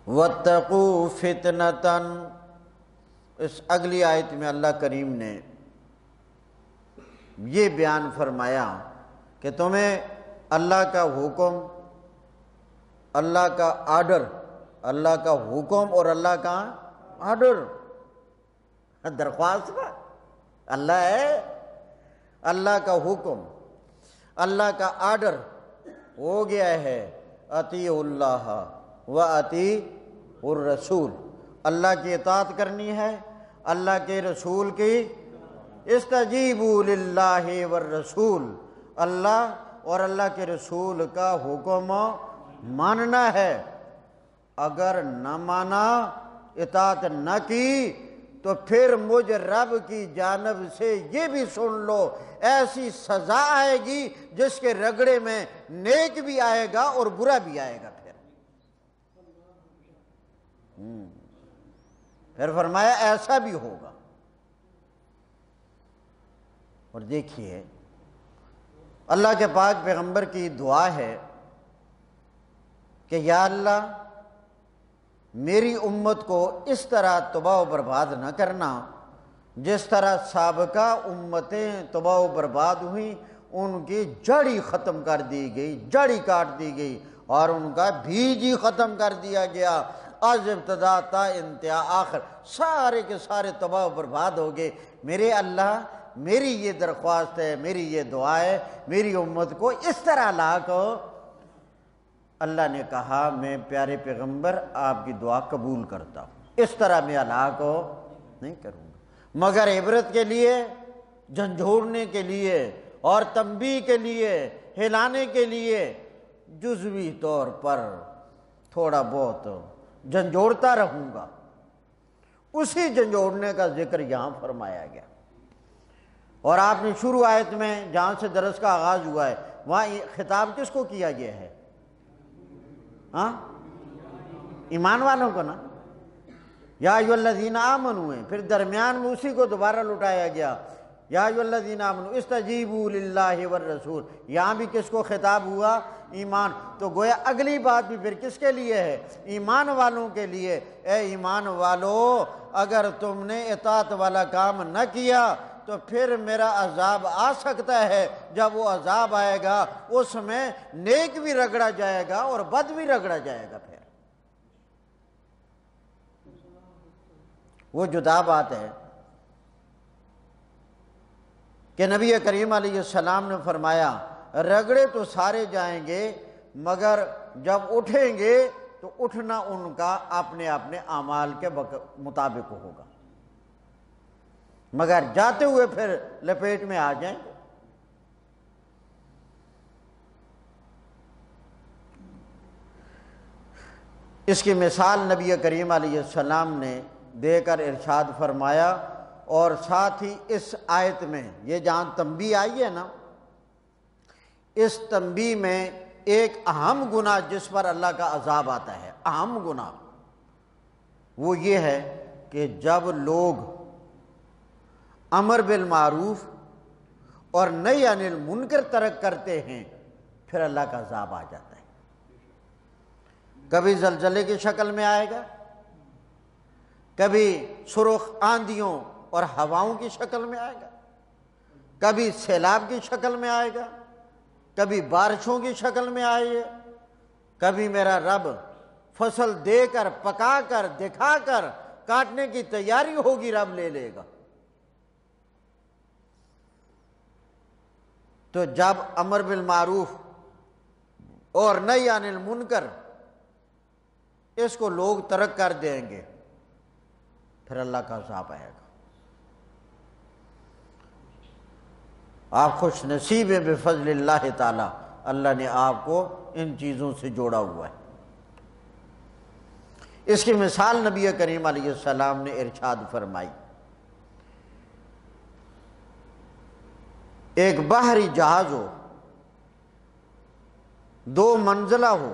[SPEAKER 1] وَاتَّقُوا فِتْنَةً، اس اگلی آیت میں اللہ کریم نے یہ بیان فرمایا کہ تمہیں اللہ کا حکم، اللہ کا آرڈر، اللہ کا حکم اور اللہ کا آرڈر، درخواست اللہ ہے، اللہ کا حکم، اللہ کا آرڈر ہو گیا ہے، اطیعوا اللہ و اطیعوا الرسول، اللہ کی اطاعت کرنی ہے، اللہ کے رسول کی، استجیبوا للہ والرسول، اللہ اور اللہ کے رسول کا حکم ماننا ہے۔ اگر نہ مانا، اطاعت نہ کی، تو پھر مجھ رب کی جانب سے یہ بھی سن لو، ایسی سزا آئے گی جس کے رگڑے میں نیک بھی آئے گا اور برا بھی آئے گا۔ پھر فرمایا ایسا بھی ہوگا۔ اور دیکھیے اللہ کے پاک پیغمبر کی دعا ہے کہ یا اللہ میری امت کو اس طرح تباہ و برباد نہ کرنا جس طرح سابقہ امتیں تباہ و برباد ہوئیں، ان کی جڑی ختم کر دی گئی، جڑی کاٹ دی گئی اور ان کا بیج ہی ختم کر دیا گیا، از ابتدا تا انتہا آخر سارے کے سارے تباہ و برباد ہو گئے۔ میرے اللہ میری یہ درخواست ہے، میری یہ دعا ہے، میری امت کو اس طرح ہلاک ہو۔ اللہ نے کہا میں پیارے پیغمبر آپ کی دعا قبول کرتا ہوں، اس طرح میں ہلاک ہو نہیں کروں گا، مگر عبرت کے لیے، جھنجھوڑنے کے لیے اور تنبیہ کے لیے، ہلانے کے لیے جزوی طور پر تھوڑا بہت جھنجھوڑتا رہوں گا۔ اسی جھنجھوڑنے کا ذکر یہاں فرمایا گیا۔ اور آپ نے شروع آیت میں جہاں سے درس کا آغاز ہوا ہے وہاں خطاب کس کو کیا گیا ہے؟ ہاں، ایمان والوں کو نا، یا ایھا الذین آمنوا ہے، پھر درمیان میں اسی کو دوبارہ لٹایا گیا، یا ایھا الذین آمنوا استجیبوا للہ والرسول، یہاں بھی کس کو خطاب ہوا؟ ایمان۔ تو گویا اگلی بات بھی پھر کس کے لیے ہے؟ ایمان والوں کے لیے۔ اے ایمان والو، اگر تم نے اطاعت والا کام نہ کیا تو پھر میرا عذاب آ سکتا ہے۔ جب وہ عذاب آئے گا اس میں نیک بھی رگڑا جائے گا اور بد بھی رگڑا جائے گا۔ پھر وہ جدا بات ہے کہ نبی کریم علیہ السلام نے فرمایا رگڑے تو سارے جائیں گے مگر جب اٹھیں گے تو اٹھنا ان کا اپنے اپنے اعمال کے مطابق ہوگا، مگر جاتے ہوئے پھر لپیٹ میں آ جائیں گے۔ اس کی مثال نبی کریم علیہ السلام نے دے کر ارشاد فرمایا، اور ساتھ ہی اس آیت میں یہ جہاں تنبیہ آئی ہے نا، اس تنبیہ میں ایک اہم گناہ جس پر اللہ کا عذاب آتا ہے، اہم گناہ، وہ یہ ہے کہ جب لوگ امر بالمعروف اور نہی عن المنکر ترک کرتے ہیں پھر اللہ کا عذاب آ جاتا ہے۔ کبھی زلزلے کی شکل میں آئے گا، کبھی سرخ آندھیوں اور ہواؤں کی شکل میں آئے گا، کبھی سیلاب کی شکل میں آئے گا، کبھی بارشوں کی شکل میں آئے گا، کبھی میرا رب فصل دے کر پکا کر دکھا کر کاٹنے کی تیاری ہوگی، رب لے لے گا۔ تو جب امر بالمعروف اور نہی عن المنکر اس کو لوگ ترک کر دیں گے پھر اللہ کا عذاب آئے گا۔ آپ خوش نصیب ہیں بفضل اللہ تعالی، اللہ نے آپ کو ان چیزوں سے جوڑا ہوا ہے۔ اس کی مثال نبی کریم علیہ السلام نے ارشاد فرمائی، ایک بحری جہاز ہو، 2 منزلہ ہو،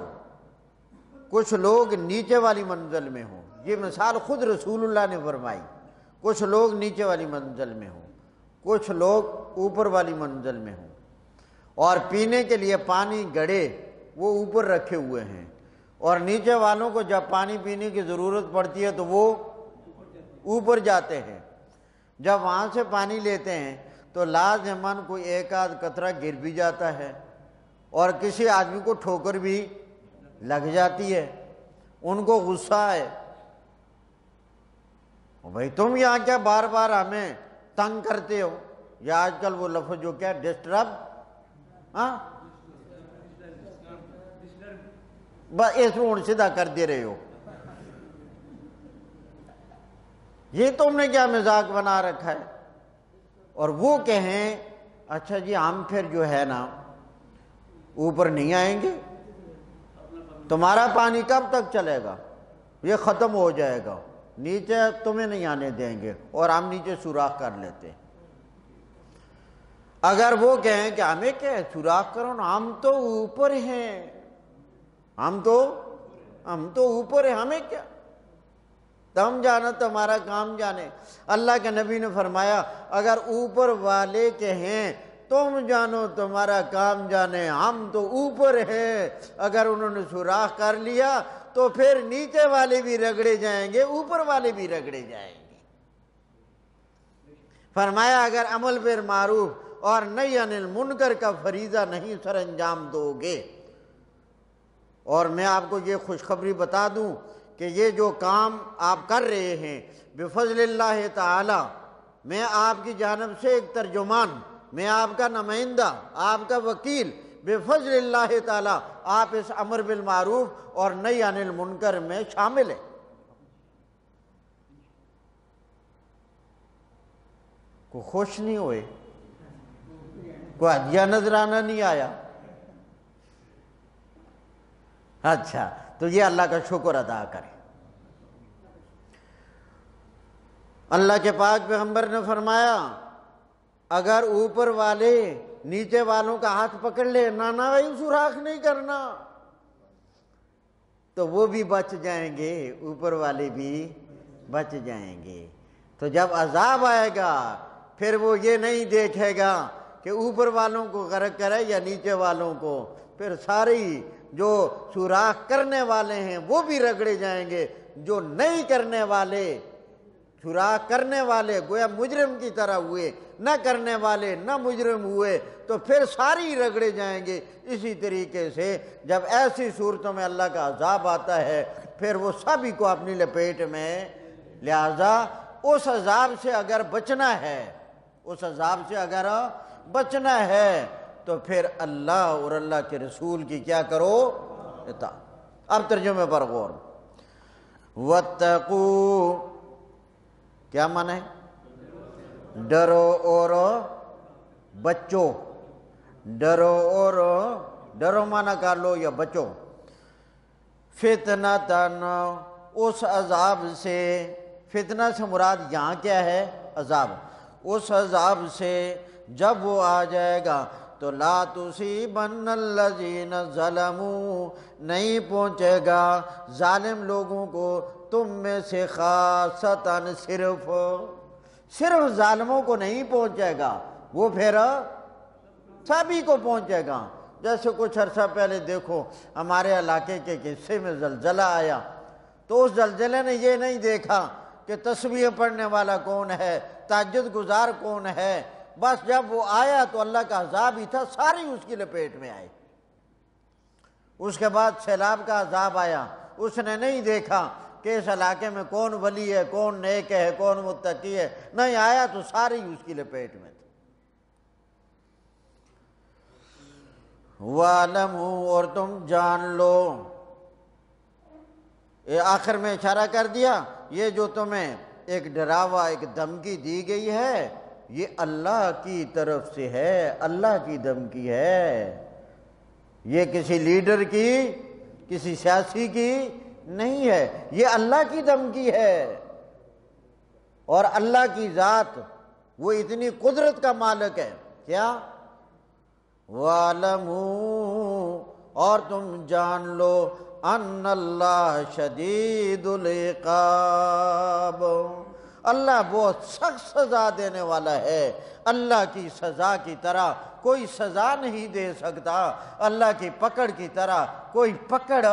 [SPEAKER 1] کچھ لوگ نیچے والی منزل میں ہوں، یہ مثال خود رسول اللہ نے فرمائی، کچھ لوگ نیچے والی منزل میں ہوں، کچھ لوگ اوپر والی منزل میں ہوں، اور پینے کے لیے پانی گڑے وہ اوپر رکھے ہوئے ہیں، اور نیچے والوں کو جب پانی پینے کی ضرورت پڑتی ہے تو وہ اوپر جاتے ہیں۔ جب وہاں سے پانی لیتے ہیں تو لازماً کوئی ایک آدھ قطرہ گر بھی جاتا ہے، اور کسی آدمی کو ٹھوکر بھی لگ جاتی ہے، ان کو غصہ ہے، بھائی تم یہاں کیا بار بار ہمیں تنگ کرتے ہو، یا آج کل وہ لفظ جو کیا ڈسٹرب، ہاں بس اس میں سیدھا کر دے رہے ہو، یہ تم نے کیا مذاق بنا رکھا ہے۔ اور وہ کہیں اچھا جی ہم پھر جو ہے نا اوپر نہیں آئیں گے، تمہارا پانی کب تک چلے گا، یہ ختم ہو جائے گا، نیچے تمہیں نہیں آنے دیں گے، اور ہم نیچے سوراخ کر لیتے ہیں۔ اگر وہ کہیں کہ ہمیں کیا ہے سوراخ کرو نا، ہم تو اوپر ہیں، ہم تو اوپر ہیں، ہمیں کیا، تم جانا تمہارا کام جانے۔ اللہ کے نبی نے فرمایا اگر اوپر والے کے ہیں تم جانو تمہارا کام جانے، ہم تو اوپر ہیں، اگر انہوں نے سوراخ کر لیا تو پھر نیچے والے بھی رگڑے جائیں گے، اوپر والے بھی رگڑے جائیں گے۔ فرمایا اگر عمل بالمعروف اور نہی عن المنکر کا فریضہ نہیں سر انجام دو گے، اور میں آپ کو یہ خوشخبری بتا دوں کہ یہ جو کام آپ کر رہے ہیں بفضل اللہ تعالی، میں آپ کی جانب سے ایک ترجمان، میں آپ کا نمائندہ، آپ کا وکیل، بفضل اللہ تعالی آپ اس امر بالمعروف اور نہی عن المنکر میں شامل ہیں۔ کوئی خوش نہیں ہوئے، کوئی ہدیہ نذرانہ نہیں آیا؟ اچھا تو یہ اللہ کا شکر ادا کرے۔ اللہ کے پاک پیغمبر نے فرمایا اگر اوپر والے نیچے والوں کا ہاتھ پکڑ لے، نانا بھائی سوراخ نہیں کرنا، تو وہ بھی بچ جائیں گے، اوپر والے بھی بچ جائیں گے۔ تو جب عذاب آئے گا پھر وہ یہ نہیں دیکھے گا کہ اوپر والوں کو غرق کرے یا نیچے والوں کو، پھر ساری جو سوراخ کرنے والے ہیں وہ بھی رگڑے جائیں گے، جو نہیں کرنے والے، سوراخ کرنے والے گویا مجرم کی طرح ہوئے، نہ کرنے والے نہ مجرم ہوئے، تو پھر ساری رگڑے جائیں گے۔ اسی طریقے سے جب ایسی صورتوں میں اللہ کا عذاب آتا ہے پھر وہ سبھی کو اپنی لپیٹ میں، لہذا اس عذاب سے اگر بچنا ہے، اس عذاب سے اگر بچنا ہے تو پھر اللہ اور اللہ کے رسول کی کیا کرو، اطاعت۔ اب ترجمے پر غور، وَاتَّقُوا کیا معنی ہے؟ ڈرو اور بچو، ڈرو اور ڈرو معنی کر لو یا بچو، فتنتن اس عذاب سے، فتنہ سے مراد یہاں کیا ہے؟ عذاب۔ اس عذاب سے جب وہ آ جائے گا تو لا تصیبن الذین ظلموا، نہیں پہنچے گا ظالم لوگوں کو تم میں سے خاصتاً صرف ظالموں کو نہیں پہنچے گا، وہ پھر سبھی کو پہنچے گا۔ جیسے کچھ عرصہ پہلے دیکھو ہمارے علاقے کے حصے میں زلزلہ آیا، تو اس زلزلے نے یہ نہیں دیکھا کہ تسبیح پڑھنے والا کون ہے، تہجد گزار کون ہے، بس جب وہ آیا تو اللہ کا عذاب ہی تھا، ساری اس کی لپیٹ میں آئے۔ اس کے بعد سیلاب کا عذاب آیا، اس نے نہیں دیکھا کہ اس علاقے میں کون ولی ہے، کون نیک ہے، کون متقی ہے، نہیں آیا تو ساری اس کی لپیٹ میں تھی۔ وَاعْلَمُوا، اور تم جان لو، آخر میں اشارہ کر دیا، یہ جو تمہیں ایک ڈراوا، ایک دھمکی دی گئی ہے، یہ اللہ کی طرف سے ہے، اللہ کی دھمکی ہے، یہ کسی لیڈر کی، کسی سیاسی کی نہیں ہے، یہ اللہ کی دھمکی ہے۔ اور اللہ کی ذات وہ اتنی قدرت کا مالک ہے، کیا؟ وَاعْلَمُوا، اور تم جان لو، ان اللہ شدید العقاب، اللہ بہت سخت سزا دینے والا ہے۔ اللہ کی سزا کی طرح کوئی سزا نہیں دے سکتا، اللہ کی پکڑ کی طرح کوئی پکڑ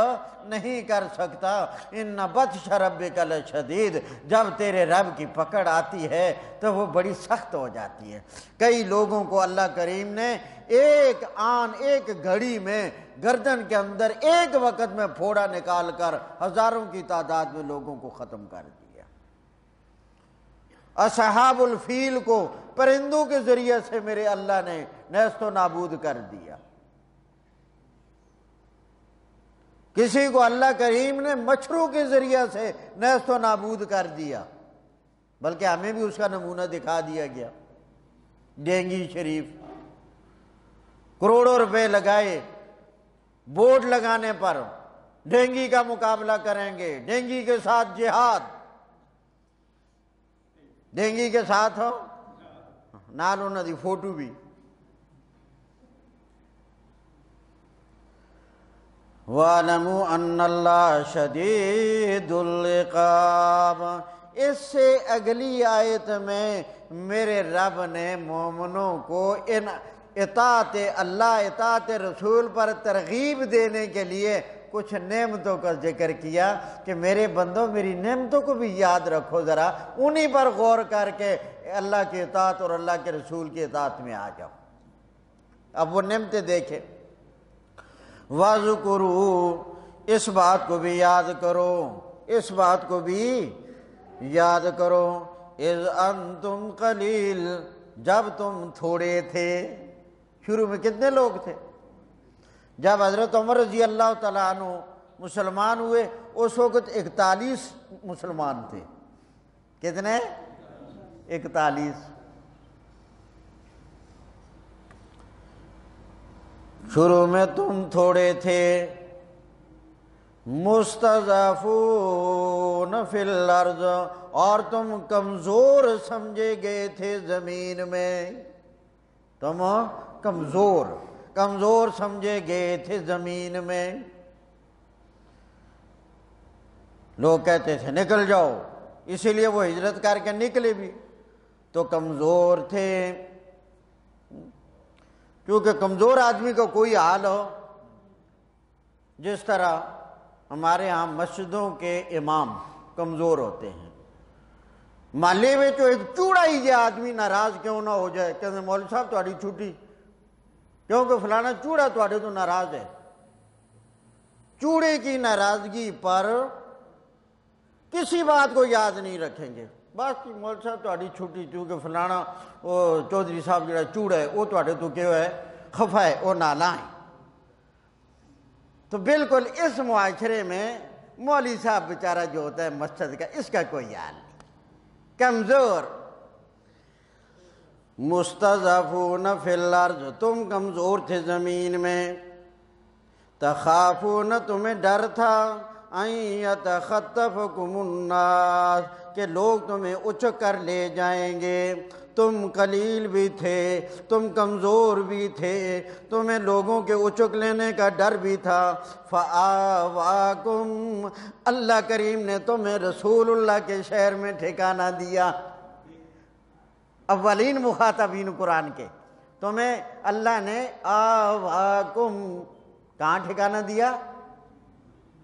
[SPEAKER 1] نہیں کر سکتا۔ ان بطش ربک لشدید، جب تیرے رب کی پکڑ آتی ہے تو وہ بڑی سخت ہو جاتی ہے۔ کئی لوگوں کو اللہ کریم نے ایک آن، ایک گھڑی میں گردن کے اندر ایک وقت میں پھوڑا نکال کر ہزاروں کی تعداد میں لوگوں کو ختم کر دیا۔ اصحاب الفیل کو پرندوں کے ذریعے سے میرے اللہ نے نیست و نابود کر دیا۔ کسی کو اللہ کریم نے مچھروں کے ذریعے سے نیست و نابود کر دیا، بلکہ ہمیں بھی اس کا نمونہ دکھا دیا گیا۔ ڈینگی شریف، کروڑوں روپے لگائے بورڈ لگانے پر، ڈینگی کا مقابلہ کریں گے، ڈینگی کے ساتھ جہاد، ڈینگی کے ساتھ ہو نال انہوں دی فوٹو بھی۔ وَاعْلَمُوا أَنَّ اللَّهَ شَدِيدُ الْعِقَابِ، اس سے اگلی آیت میں میرے رب نے مومنوں کو ان اطاعت اللہ، اطاعت رسول پر ترغیب دینے کے لیے کچھ نعمتوں کا ذکر کیا کہ میرے بندوں میری نعمتوں کو بھی یاد رکھو، ذرا انہی پر غور کر کے اللہ کی اطاعت اور اللہ کے رسول کی اطاعت میں آ جاؤ۔ اب وہ نعمتیں دیکھیں۔ وَاذْكُرُوا، اس بات کو بھی یاد کرو، اس بات کو بھی یاد کرو، اذ انتم قلیل، جب تم تھوڑے تھے۔ شروع میں کتنے لوگ تھے؟ جب حضرت عمر رضی اللہ تعالیٰ عنہ مسلمان ہوئے اس وقت 41 مسلمان تھے۔ کتنے؟ 41۔ شروع میں تم تھوڑے تھے، مستضعفون فی الارض، اور تم کمزور سمجھے گئے تھے زمین میں، تم کمزور سمجھے گئے تھے زمین میں۔ لوگ کہتے تھے نکل جاؤ، اسی لیے وہ ہجرت کر کے نکلے بھی، تو کمزور تھے۔ کیونکہ کمزور آدمی کا کوئی حال ہو، جس طرح ہمارے ہاں مسجدوں کے امام کمزور ہوتے ہیں، محلے میں جو ایک چوڑا ہی جائے آدمی ناراض کیوں نہ ہو جائے، کہتے ہیں مولوی صاحب تہاڈی چھٹی، کیونکہ فلانا چوڑا تہاڈے تو ناراض ہے۔ چوڑے کی ناراضگی پر کسی بات کو یاد نہیں رکھیں گے، بس مولوی صاحب تہاڈی چھٹی، کیونکہ فلانا وہ چودھری صاحب جڑا چوڑا ہے وہ تہاڈے تو کیوں ہے خفا ہے، وہ نالاں ہے۔ تو بالکل اس معاشرے میں مولوی صاحب بیچارہ جو ہوتا ہے مسجد کا، اس کا کوئی حال نہیں، کمزور۔ مستضعفون فی الارض، تم کمزور تھے زمین میں، تخافون، تمہیں ڈر تھا، ان یتخطفکم الناس، کہ لوگ تمہیں اچک کر لے جائیں گے، تم قلیل بھی تھے، تم کمزور بھی تھے، تمہیں لوگوں کے اچک لینے کا ڈر بھی تھا، فآواکم، اللہ کریم نے تمہیں رسول اللہ کے شہر میں ٹھکانہ دیا۔ اولین مخاطبین قرآن کے، تمہیں اللہ نے آواکم کہاں ٹھکانہ دیا؟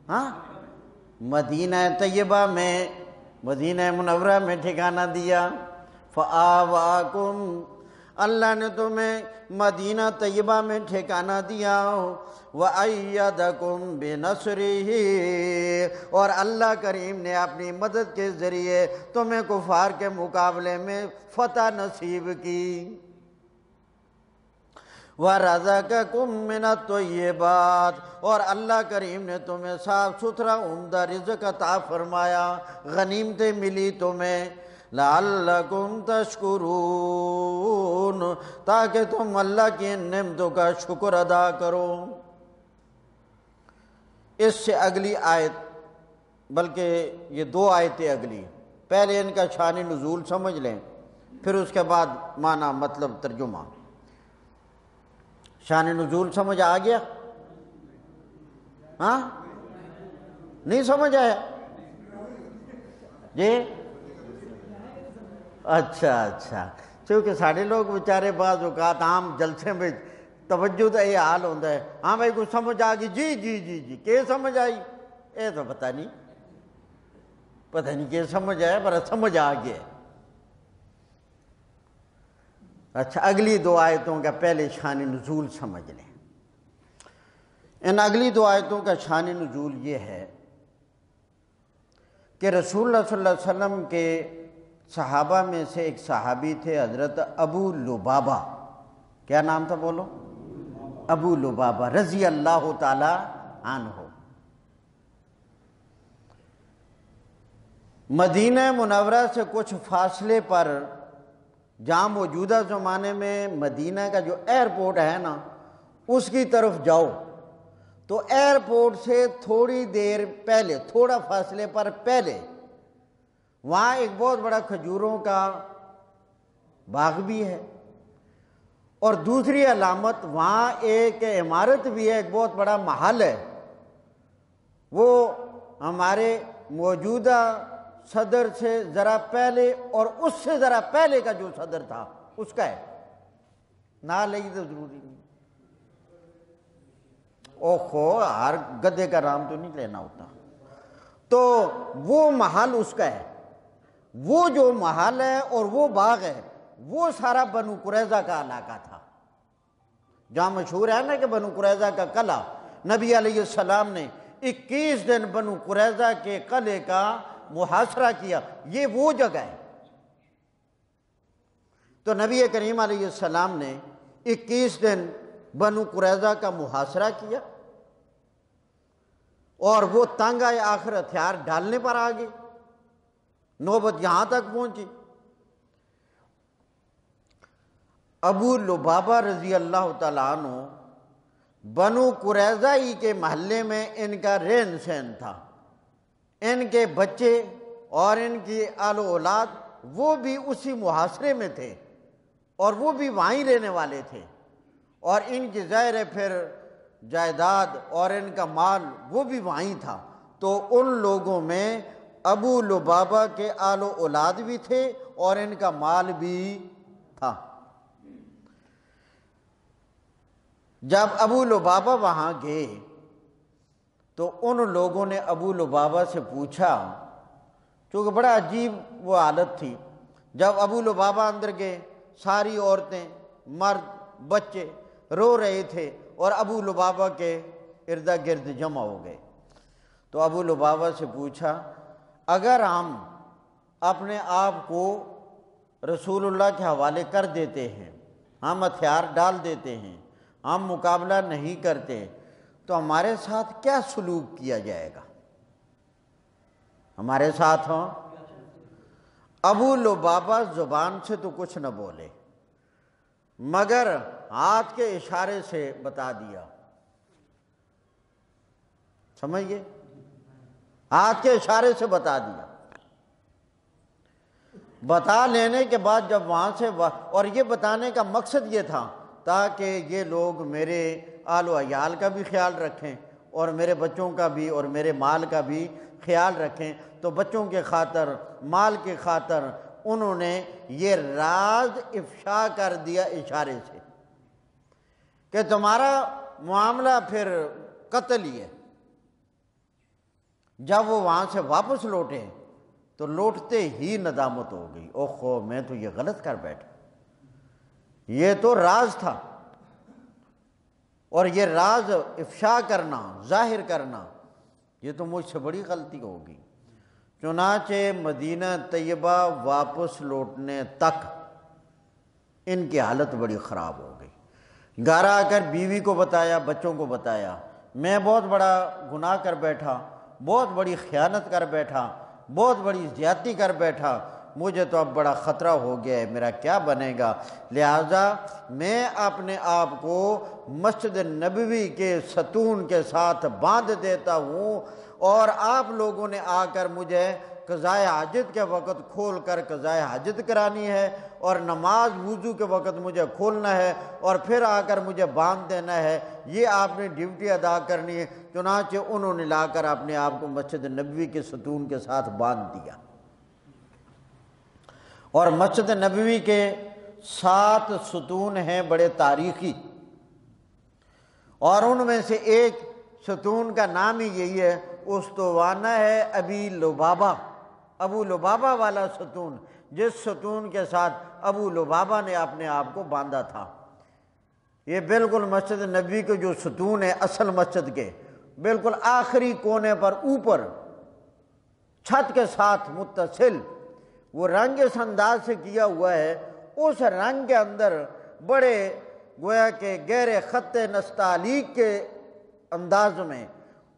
[SPEAKER 1] ہاں، مدینہ طیبہ میں، مدینہ منورہ میں ٹھکانہ دیا۔ فآواکم، اللہ نے تمہیں مدینہ طیبہ میں ٹھکانہ دیا۔ وَأَيَّدَكُمْ بِنَصْرِهِ، اور اللہ کریم نے اپنی مدد کے ذریعے تمہیں کفار کے مقابلے میں فتح نصیب کی۔ وَرَزَقَكُم مِّنَ الطَّيِّبَاتِ، اور اللہ کریم نے تمہیں صاف ستھرا عمدہ رزق عطا فرمایا، غنیمتیں ملی تمہیں، لَعَلَّكُمْ تَشْكُرُونَ، تاکہ تم اللہ کی ان نعمتوں کا شکر ادا کرو۔ اس سے اگلی آیت، بلکہ یہ دو آیتیں اگلی، پہلے ان کا شان نزول سمجھ لیں، پھر اس کے بعد معنی مطلب ترجمہ۔ شان نزول سمجھ آ گیا؟ ہاں، نہیں سمجھ آیا جی؟ اچھا، چونکہ سارے لوگ بیچارے بعض اوقات عام جلسے میں توجہ تو یہ حال ہوتا ہے، ہاں بھائی کچھ سمجھ آ گئی، جی کہ سمجھ آئی؟ یہ تو پتہ نہیں کہ سمجھ آیا، پر سمجھ آ گیا۔ اچھا، اگلی دو آیتوں کا پہلے شان نزول سمجھ لیں۔ ان اگلی دو آیتوں کا شان نزول یہ ہے کہ رسول اللہ صلی اللہ علیہ وسلم کے صحابہ میں سے ایک صحابی تھے حضرت ابو لبابہ، کیا نام تھا بولو؟ ابو لبابہ رضی اللہ تعالی عنہ۔ مدینہ منورہ سے کچھ فاصلے پر، جہاں موجودہ زمانے میں مدینہ کا جو ایئرپورٹ ہے نا، اس کی طرف جاؤ تو ایئرپورٹ سے تھوڑی دیر پہلے، تھوڑا فاصلے پر پہلے، وہاں ایک بہت بڑا کھجوروں کا باغ بھی ہے، اور دوسری علامت وہاں ایک عمارت بھی ہے، ایک بہت بڑا محل ہے۔ وہ ہمارے موجودہ صدر سے ذرا پہلے اور اس سے ذرا پہلے کا جو صدر تھا اس کا ہے، نہ لئی تو ضروری نہیں۔ ہر گدے کا نام تو نہیں لینا ہوتا، تو وہ محل اس کا ہے۔ وہ جو محل ہے اور وہ باغ ہے، وہ سارا بنو قریظہ کا علاقہ تھا، جہاں مشہور ہے نا کہ بنو قریظہ کا قلعہ، نبی علیہ السلام نے 21 دن بنو قریظہ کے قلعے کا محاصرہ کیا، یہ وہ جگہ ہے۔ تو نبی کریم علیہ السلام نے 21 دن بنو قریظہ کا محاصرہ کیا، اور وہ تنگ آئے، آخر ہتھیار ڈالنے پر آ گئے، نوبت یہاں تک پہنچی۔ ابو لبابہ رضی اللہ تعالیٰ عنہ بنو قریظہ ہی کے محلے میں ان کا رہن سہن تھا، ان کے بچے اور ان کی آل و اولاد وہ بھی اسی محاصرے میں تھے، اور وہ بھی وہیں رہنے والے تھے، اور ان کی ظاہر ہے پھر جائیداد اور ان کا مال وہ بھی وہیں تھا۔ تو ان لوگوں میں ابو لبابہ کے آل و اولاد بھی تھے اور ان کا مال بھی تھا۔ جب ابو لبابہ وہاں گئے تو ان لوگوں نے ابو لبابہ سے پوچھا، چونکہ بڑا عجیب وہ حالت تھی، جب ابو لبابہ اندر گئے، ساری عورتیں، مرد، بچے رو رہے تھے اور ابو لبابہ کے ارد گرد جمع ہو گئے۔ تو ابو لبابہ سے پوچھا، اگر ہم اپنے آپ کو رسول اللہ کے حوالے کر دیتے ہیں، ہم ہتھیار ڈال دیتے ہیں، ہم مقابلہ نہیں کرتے، تو ہمارے ساتھ کیا سلوک کیا جائے گا؟ ہمارے ساتھ ہوں؟ ابو لبابہ زبان سے تو کچھ نہ بولے، مگر ہاتھ کے اشارے سے بتا دیا، سمجھ گئے؟ ہاتھ کے اشارے سے بتا دیا۔ بتا لینے کے بعد جب وہاں سے اور یہ بتانے کا مقصد یہ تھا تاکہ یہ لوگ میرے آل و عیال کا بھی خیال رکھیں اور میرے بچوں کا بھی اور میرے مال کا بھی خیال رکھیں۔ تو بچوں کے خاطر، مال کے خاطر انہوں نے یہ راز افشا کر دیا اشارے سے کہ تمہارا معاملہ پھر قتل ہی ہے۔ جب وہ وہاں سے واپس لوٹے تو لوٹتے ہی ندامت ہو گئی، اوہو میں تو یہ غلط کر بیٹھا، یہ تو راز تھا، اور یہ راز افشا کرنا، ظاہر کرنا، یہ تو مجھ سے بڑی غلطی ہو گئی۔ چنانچہ مدینہ طیبہ واپس لوٹنے تک ان کی حالت بڑی خراب ہو گئی۔ گھر آ کر بیوی کو بتایا، بچوں کو بتایا، میں بہت بڑا گناہ کر بیٹھا، بہت بڑی خیانت کر بیٹھا، بہت بڑی زیادتی کر بیٹھا، مجھے تو اب بڑا خطرہ ہو گیا ہے، میرا کیا بنے گا، لہٰذا میں اپنے آپ کو مسجد نبوی کے ستون کے ساتھ باندھ دیتا ہوں، اور آپ لوگوں نے آ کر مجھے قضائے حاجت کے وقت کھول کر قضائے حاجت کرانی ہے، اور نماز وضو کے وقت مجھے کھولنا ہے، اور پھر آ کر مجھے باندھ دینا ہے، یہ آپ نے ڈیوٹی ادا کرنی ہے۔ چنانچہ انہوں نے لا کر اپنے آپ کو مسجد نبوی کے ستون کے ساتھ باندھ دیا۔ اور مسجد نبوی کے 7 ستون ہیں بڑے تاریخی، اور ان میں سے ایک ستون کا نام ہی یہی ہے، استوانہ ہے ابی لبابہ، ابو لبابہ والا ستون، جس ستون کے ساتھ ابو لبابہ نے اپنے آپ کو باندھا تھا۔ یہ بالکل مسجد نبوی کے جو ستون ہے اصل مسجد کے بالکل آخری کونے پر اوپر چھت کے ساتھ متصل، وہ رنگ اس انداز سے کیا ہوا ہے، اس رنگ کے اندر بڑے گویا کہ گہرے خط نستعلیق کے انداز میں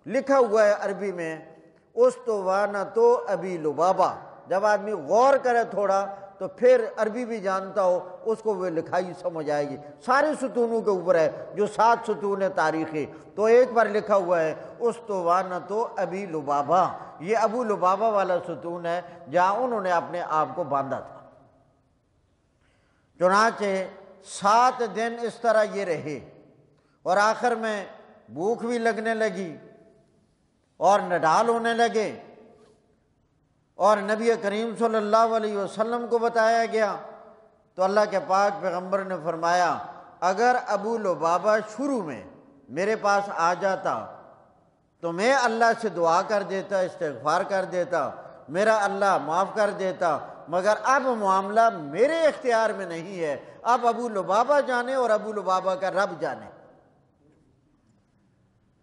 [SPEAKER 1] لکھا ہوا ہے عربی میں استوانۃ ابی لبابہ۔ جب آدمی غور کرے تھوڑا تو پھر عربی بھی جانتا ہو اس کو وہ لکھائی سمجھ آئے گی۔ سارے ستونوں کے اوپر ہے، جو 7 ستون ہے تاریخی، تو ایک بار لکھا ہوا ہے استوانۃ ابی لبابہ، یہ ابو لبابہ والا ستون ہے جہاں انہوں نے اپنے آپ کو باندھا تھا۔ چنانچہ 7 دن اس طرح یہ رہے، اور آخر میں بھوک بھی لگنے لگی اور نڈال ہونے لگے، اور نبی کریم صلی اللہ علیہ وسلم کو بتایا گیا تو اللہ کے پاک پیغمبر نے فرمایا اگر ابو لبابہ شروع میں میرے پاس آ جاتا تو میں اللہ سے دعا کر دیتا، استغفار کر دیتا، میرا اللہ معاف کر دیتا، مگر اب معاملہ میرے اختیار میں نہیں ہے، اب ابو لبابہ جانے اور ابو لبابہ کا رب جانے،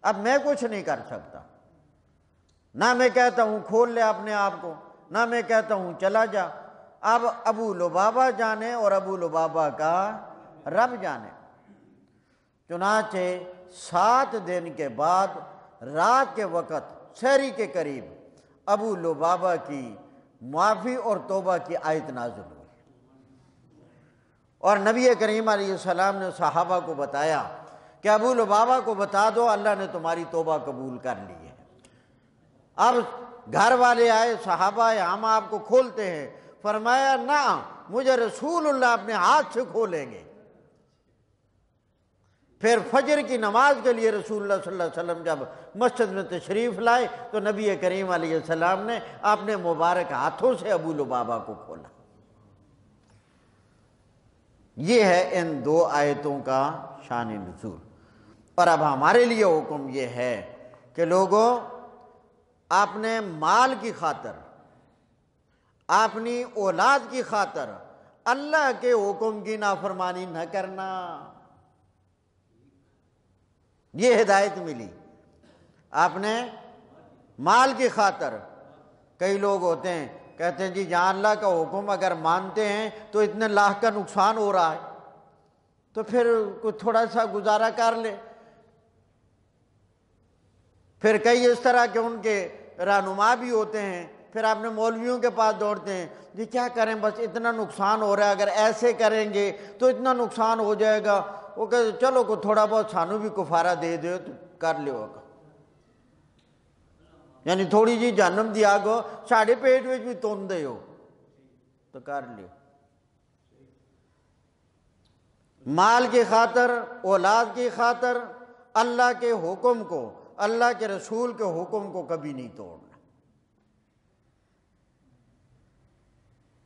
[SPEAKER 1] اب میں کچھ نہیں کر سکتا، نہ میں کہتا ہوں کھول لے اپنے آپ کو، نہ میں کہتا ہوں چلا جا، اب ابو لبابہ جانے اور ابو لبابہ کا رب جانے۔ چنانچہ 7 دن کے بعد رات کے وقت سحری کے قریب ابو لبابہ کی معافی اور توبہ کی آیت نازل ہوئی، اور نبی کریم علیہ السلام نے صحابہ کو بتایا کہ ابو لبابہ کو بتا دو اللہ نے تمہاری توبہ قبول کر لی ہے۔ اب گھر والے آئے، صحابہ آئے، ہم آپ کو کھولتے ہیں، فرمایا نہ، مجھے رسول اللہ اپنے ہاتھ سے کھولیں گے۔ پھر فجر کی نماز کے لیے رسول اللہ صلی اللہ علیہ وسلم جب مسجد میں تشریف لائے تو نبی کریم علیہ السلام نے اپنے مبارک ہاتھوں سے ابو لبابہ کو کھولا۔ یہ ہے ان 2 آیتوں کا شان نزول۔ اور اب ہمارے لیے حکم یہ ہے کہ لوگوں اپنے مال کی خاطر، اپنی اولاد کی خاطر اللہ کے حکم کی نافرمانی نہ کرنا، یہ ہدایت ملی۔ اپنے مال کی خاطر کئی لوگ ہوتے ہیں کہتے ہیں جی جہاں اللہ کا حکم اگر مانتے ہیں تو اتنے لاکھ کا نقصان ہو رہا ہے تو پھر کوئی تھوڑا سا گزارا کر لے۔ پھر کئی اس طرح کے ان کے رہنما بھی ہوتے ہیں، پھر اپنے مولویوں کے پاس دوڑتے ہیں، جی کیا کریں بس اتنا نقصان ہو رہا ہے، اگر ایسے کریں گے تو اتنا نقصان ہو جائے گا، وہ کہتے چلو کو تھوڑا بہت سانو بھی کفارہ دے دو تو کر لے ہوگا۔ یعنی تھوڑی جی جہنم دی آگ ہو ساڑھے پیٹ میں بھی تون دے ہو تو کر لیو. مال کی خاطر، اولاد کی خاطر اللہ کے حکم کو، اللہ کے رسول کے حکم کو کبھی نہیں توڑنا،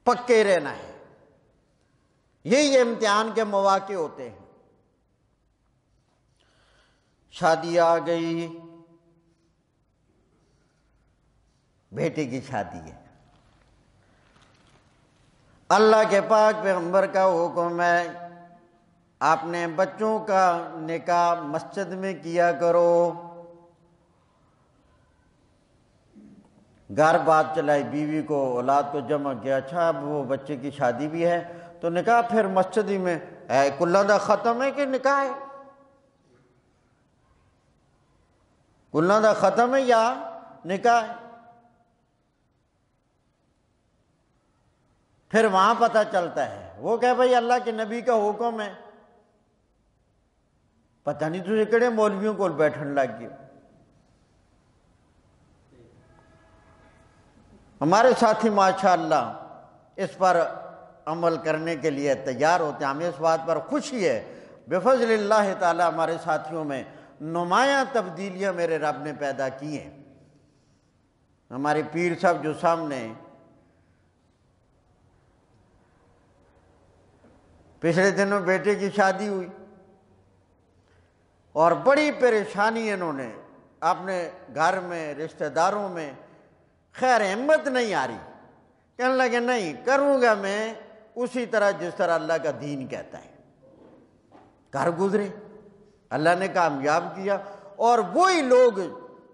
[SPEAKER 1] پکے رہنا ہے. یہی امتحان کے مواقع ہوتے ہیں. شادی آ گئی، بیٹے کی شادی ہے، اللہ کے پاک پیغمبر کا حکم ہے آپ نے بچوں کا نکاح مسجد میں کیا کرو. گھر بات چلائی، بیوی کو اولاد کو جمع کیا، اچھا اب وہ بچے کی شادی بھی ہے تو نکاح پھر مسجد ہی میں ہے. کلہ دا ختم ہے کہ نکاح ہے؟ کلہ دا ختم ہے یا نکاح ہے؟ پھر وہاں پتہ چلتا ہے. وہ کہ بھائی اللہ کے نبی کا حکم ہے. پتہ نہیں تجھے کڑے مولویوں کو بیٹھن لگ گئے. ہمارے ساتھی ماشاءاللہ اس پر عمل کرنے کے لیے تیار ہوتے ہیں. ہمیں اس بات پر خوشی ہے بفضل اللہ تعالی ہمارے ساتھیوں میں نمایاں تبدیلیاں میرے رب نے پیدا کی ہیں. ہمارے پیر صاحب جو سامنے پچھلے دنوں بیٹے کی شادی ہوئی اور بڑی پریشانی انہوں نے اپنے گھر میں رشتہ داروں میں، خیر ہمت نہیں آ رہی، کہنے لگے نہیں کروں گا میں اسی طرح جس طرح اللہ کا دین کہتا ہے. گھر گزرے، اللہ نے کامیاب کیا. اور وہی لوگ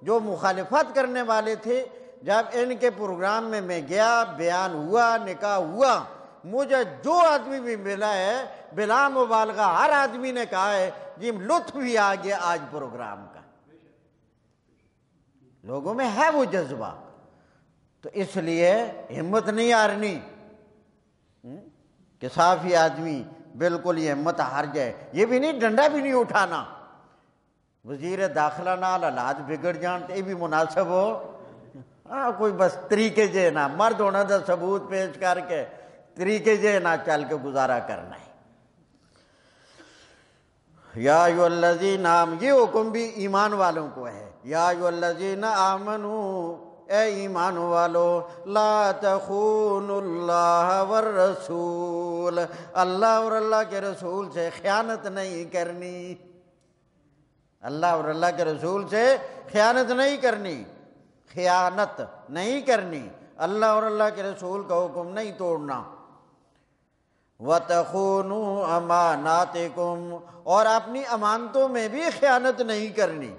[SPEAKER 1] جو مخالفت کرنے والے تھے، جب ان کے پروگرام میں میں گیا، بیان ہوا، نکاح ہوا، مجھے جو آدمی بھی ملا ہے بلا مبالغہ ہر آدمی نے کہا ہے جی لطف بھی آ گیا آج پروگرام کا. لوگوں میں ہے وہ جذبہ. تو اس لیے ہمت نہیں ہارنی کہ صافی آدمی بالکل یہ ہمت ہار جائے. یہ بھی نہیں، ڈنڈا بھی نہیں اٹھانا. وزیر داخلہ نال حالات بگڑ جان تو یہ بھی مناسب ہو. کوئی بس طریقے جے نہ مرد ہونا دا ثبوت پیش کر کے طریقے جے نہ چل کے گزارا کرنا ہے. یا ایھا الذین آمنوا، یہ حکم بھی ایمان والوں کو ہے. یا ایھا الذین آمنوا، اے ایمان والو، لا تخونوا اللہ والرسول، اللہ اور اللہ کے رسول سے خیانت نہیں کرنی. اللہ اور اللہ کے رسول سے خیانت نہیں کرنی، خیانت نہیں کرنی، اللہ اور اللہ کے رسول کا حکم نہیں توڑنا. وَتَخُونُوا أَمَانَاتِكُمْ، اور اپنی امانتوں میں بھی خیانت نہیں کرنی.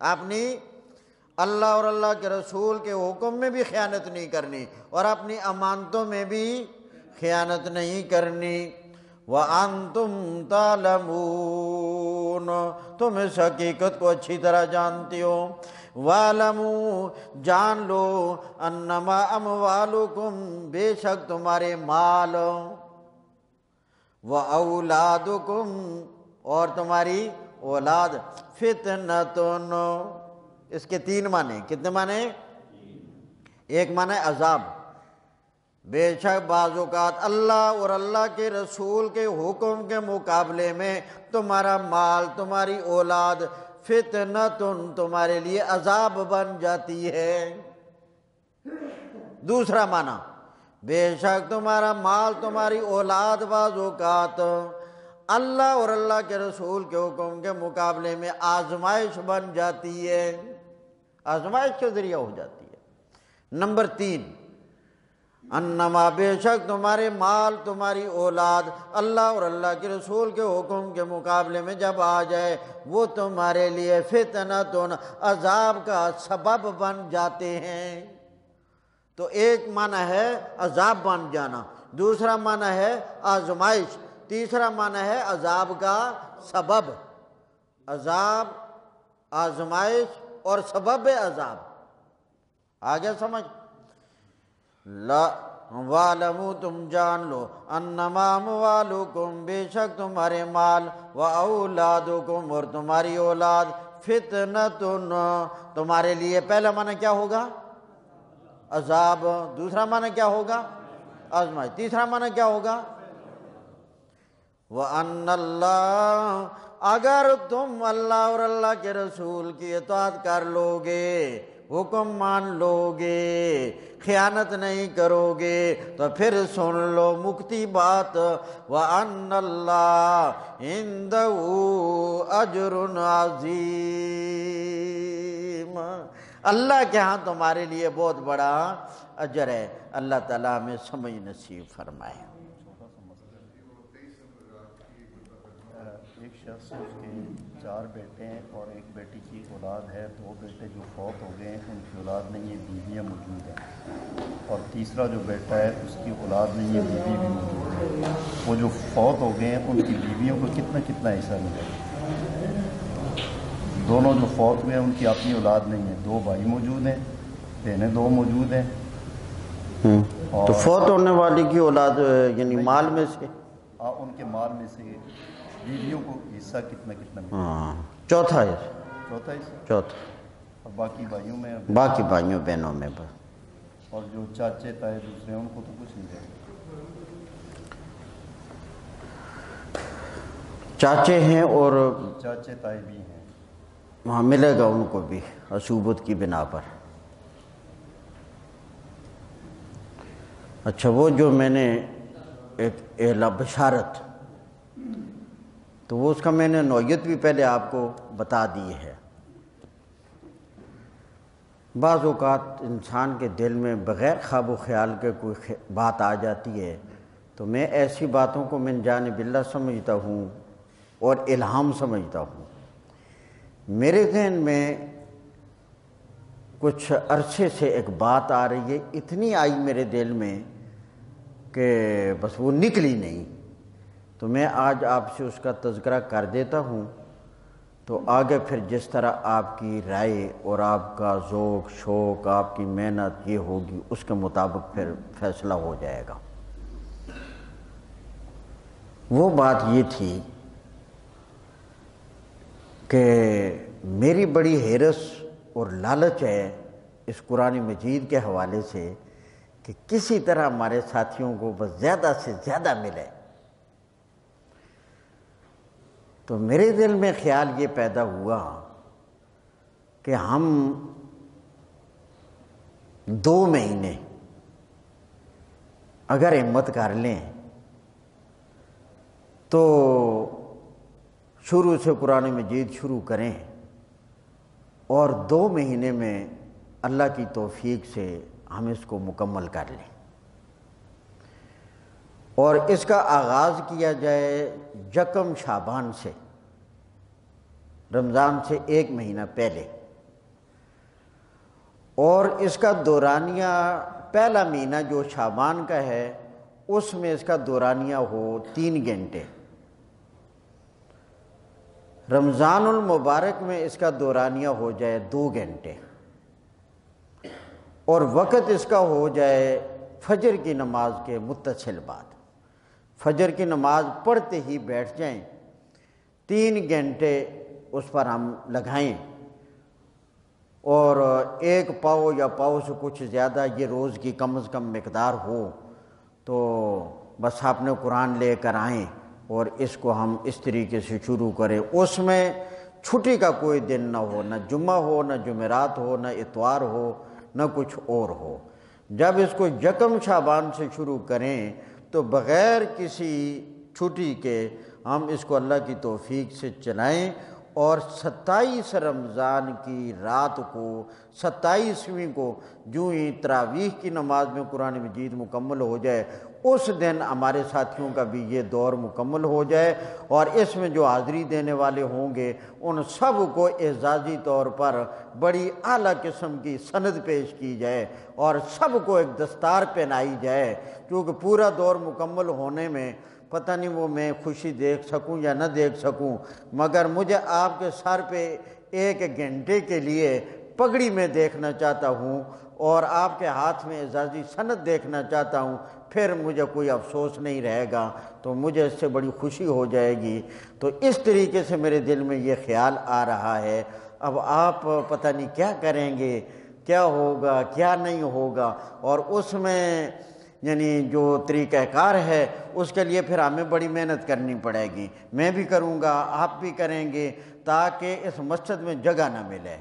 [SPEAKER 1] اپنی اللہ اور اللہ کے رسول کے حکم میں بھی خیانت نہیں کرنی اور اپنی امانتوں میں بھی خیانت نہیں کرنی. وَأَنْتُمْ تَعْلَمُونَ، تم اس حقیقت کو اچھی طرح جانتے ہو. وَاعْلَمُوا، جان لو، أَنَّمَا أَمْوَالُكُمْ، بے شک تمہارے مال، وَأَوْلَادُكُمْ، اور تمہاری اولاد، فِتْنَةٌ، اس کے 3 معنی. کتنے معنی؟ ایک معنی عذاب. بے شک بعض اوقات اللہ اور اللہ کے رسول کے حکم کے مقابلے میں تمہارا مال، تمہاری اولاد، فتنتن، تمہارے لیے عذاب بن جاتی ہے. دوسرا معنی، بے شک تمہارا مال، تمہاری اولاد بعض اوقات اللہ اور اللہ کے رسول کے حکم کے مقابلے میں آزمائش بن جاتی ہے، آزمائش کے ذریعہ ہو جاتی ہے. نمبر 3، انما، بے شک تمہارے مال، تمہاری اولاد اللہ اور اللہ کے رسول کے حکم کے مقابلے میں جب آ جائے وہ تمہارے لیے فتنۃ، عذاب کا سبب بن جاتے ہیں. تو ایک معنی ہے عذاب بن جانا، دوسرا معنی ہے آزمائش، تیسرا معنی ہے عذاب کا سبب. عذاب، آزمائش اور سبب عذاب. آگے سمجھ؟ لا وَاعْلَمُوا، تم جان لو، انما اموالکم، بے شک تمہارے مال، واولادکم، اور تمہاری اولاد، فتنتن، تمہارے لیے پہلا معنی کیا ہوگا؟ عذاب. دوسرا معنی کیا ہوگا؟ آزمائش. تیسرا معنی کیا ہوگا؟ وَأَنَّ اللَّهَ، اگر تم اللہ اور اللہ کے رسول کی اطاعت کر لو گے، حکم مان لو گے، خیانت نہیں کرو گے، تو پھر سن لو مکتی بات، وَأَنَّ اللَّهَ عِندَهُ أَجْرٌ عَظِيمٌ، اللہ کے ہاں تمہارے لیے بہت بڑا اجر ہے. اللہ تعالیٰ ہمیں سمجھ نصیب فرمائے.
[SPEAKER 2] ایک شخص اس کے 4 بیٹے ہیں اور ایک بیٹی کی اولاد ہے. 2 بیٹے جو فوت ہو گئے ہیں ان کی اولاد نہیں ہے، بیویاں موجود ہیں، اور تیسرا جو بیٹا ہے اس کی اولاد نہیں ہے، بیوی بھی موجود ہے. وہ جو فوت ہو گئے ہیں ان کی بیویوں کو کتنا کتنا حصہ ملے گا؟ دونوں جو فوت ہوئے ہیں ان کی اپنی اولاد نہیں ہے، 2 بھائی موجود ہیں، بہنیں 2 موجود ہیں.
[SPEAKER 1] تو فوت ہونے والی کی اولاد یعنی مال میں سے؟
[SPEAKER 2] ان کے مال میں سے بیویوں کو حصہ کتنا کتنا ملے؟
[SPEAKER 1] چوتھا حصہ.
[SPEAKER 2] چوتھا. اور باقی بھائیوں میں؟
[SPEAKER 1] باقی بھائیوں بہنوں میں بس.
[SPEAKER 2] اور جو چاچے تائے دوسرے ان کو تو کچھ نہیں دے گا؟
[SPEAKER 1] چاچے ہیں اور
[SPEAKER 2] چاچے تائے بھی ہیں.
[SPEAKER 1] وہاں ملے گا ان کو بھی عصوبت کی بنا پر. اچھا، وہ جو میں نے ایک اعلی بشارت، تو وہ اس کا میں نے نوعیت بھی پہلے آپ کو بتا دی ہے. بعض اوقات انسان کے دل میں بغیر خواب و خیال کے کوئی بات آ جاتی ہے، تو میں ایسی باتوں کو من جانب اللہ سمجھتا ہوں اور الہام سمجھتا ہوں. میرے ذہن میں کچھ عرصے سے ایک بات آ رہی ہے، اتنی آئی میرے دل میں کہ بس وہ نکلی نہیں. تو میں آج آپ سے اس کا تذکرہ کر دیتا ہوں، تو آگے پھر جس طرح آپ کی رائے اور آپ کا ذوق شوق، آپ کی محنت یہ ہوگی، اس کے مطابق پھر فیصلہ ہو جائے گا. وہ بات یہ تھی کہ میری بڑی حیرت اور لالچ ہے اس قرآن مجید کے حوالے سے کہ کسی طرح ہمارے ساتھیوں کو بس زیادہ سے زیادہ ملے. تو میرے دل میں خیال یہ پیدا ہوا کہ ہم 2 مہینے اگر ہمت کر لیں تو شروع سے قرآن مجید شروع کریں، اور 2 مہینے میں اللہ کی توفیق سے ہم اس کو مکمل کر لیں. اور اس کا آغاز کیا جائے 1 شعبان سے، رمضان سے 1 مہینہ پہلے، اور اس کا دورانیہ پہلا مہینہ جو شعبان کا ہے اس میں اس کا دورانیہ ہو 3 گھنٹے. رمضان المبارک میں اس کا دورانیہ ہو جائے 2 گھنٹے، اور وقت اس کا ہو جائے فجر کی نماز کے متصل بعد. فجر کی نماز پڑھتے ہی بیٹھ جائیں، 3 گھنٹے اس پر ہم لگائیں، اور 1 پاؤ یا پاؤ سے کچھ زیادہ یہ روز کی کم از کم مقدار ہو، تو بس آپ نے قرآن لے کر آئیں اور اس کو ہم اس طریقے سے شروع کریں. اس میں چھٹی کا کوئی دن نہ ہو، نہ جمعہ ہو، نہ جمعرات ہو، نہ اتوار ہو، نہ کچھ اور ہو. جب اس کو 1 شعبان سے شروع کریں تو بغیر کسی چھٹی کے ہم اس کو اللہ کی توفیق سے چلائیں، اور 27 رمضان کی رات کو، 27ویں کو جو ہی تراویح کی نماز میں قرآن مجید مکمل ہو جائے، اس دن ہمارے ساتھیوں کا بھی یہ دور مکمل ہو جائے، اور اس میں جو حاضری دینے والے ہوں گے ان سب کو اعزازی طور پر بڑی اعلیٰ قسم کی سند پیش کی جائے، اور سب کو ایک دستار پہنائی جائے، کیونکہ پورا دور مکمل ہونے میں پتہ نہیں وہ میں خوشی دیکھ سکوں یا نہ دیکھ سکوں، مگر مجھے آپ کے سر پہ 1 گھنٹے کے لیے پگڑی میں دیکھنا چاہتا ہوں اور آپ کے ہاتھ میں اعزازی سند دیکھنا چاہتا ہوں، پھر مجھے کوئی افسوس نہیں رہے گا، تو مجھے اس سے بڑی خوشی ہو جائے گی. تو اس طریقے سے میرے دل میں یہ خیال آ رہا ہے. اب آپ پتہ نہیں کیا کریں گے، کیا ہوگا کیا نہیں ہوگا، اور اس میں یعنی جو طریقہ کار ہے اس کے لیے پھر ہمیں بڑی محنت کرنی پڑے گی، میں بھی کروں گا، آپ بھی کریں گے، تاکہ اس مسجد میں جگہ نہ ملے۔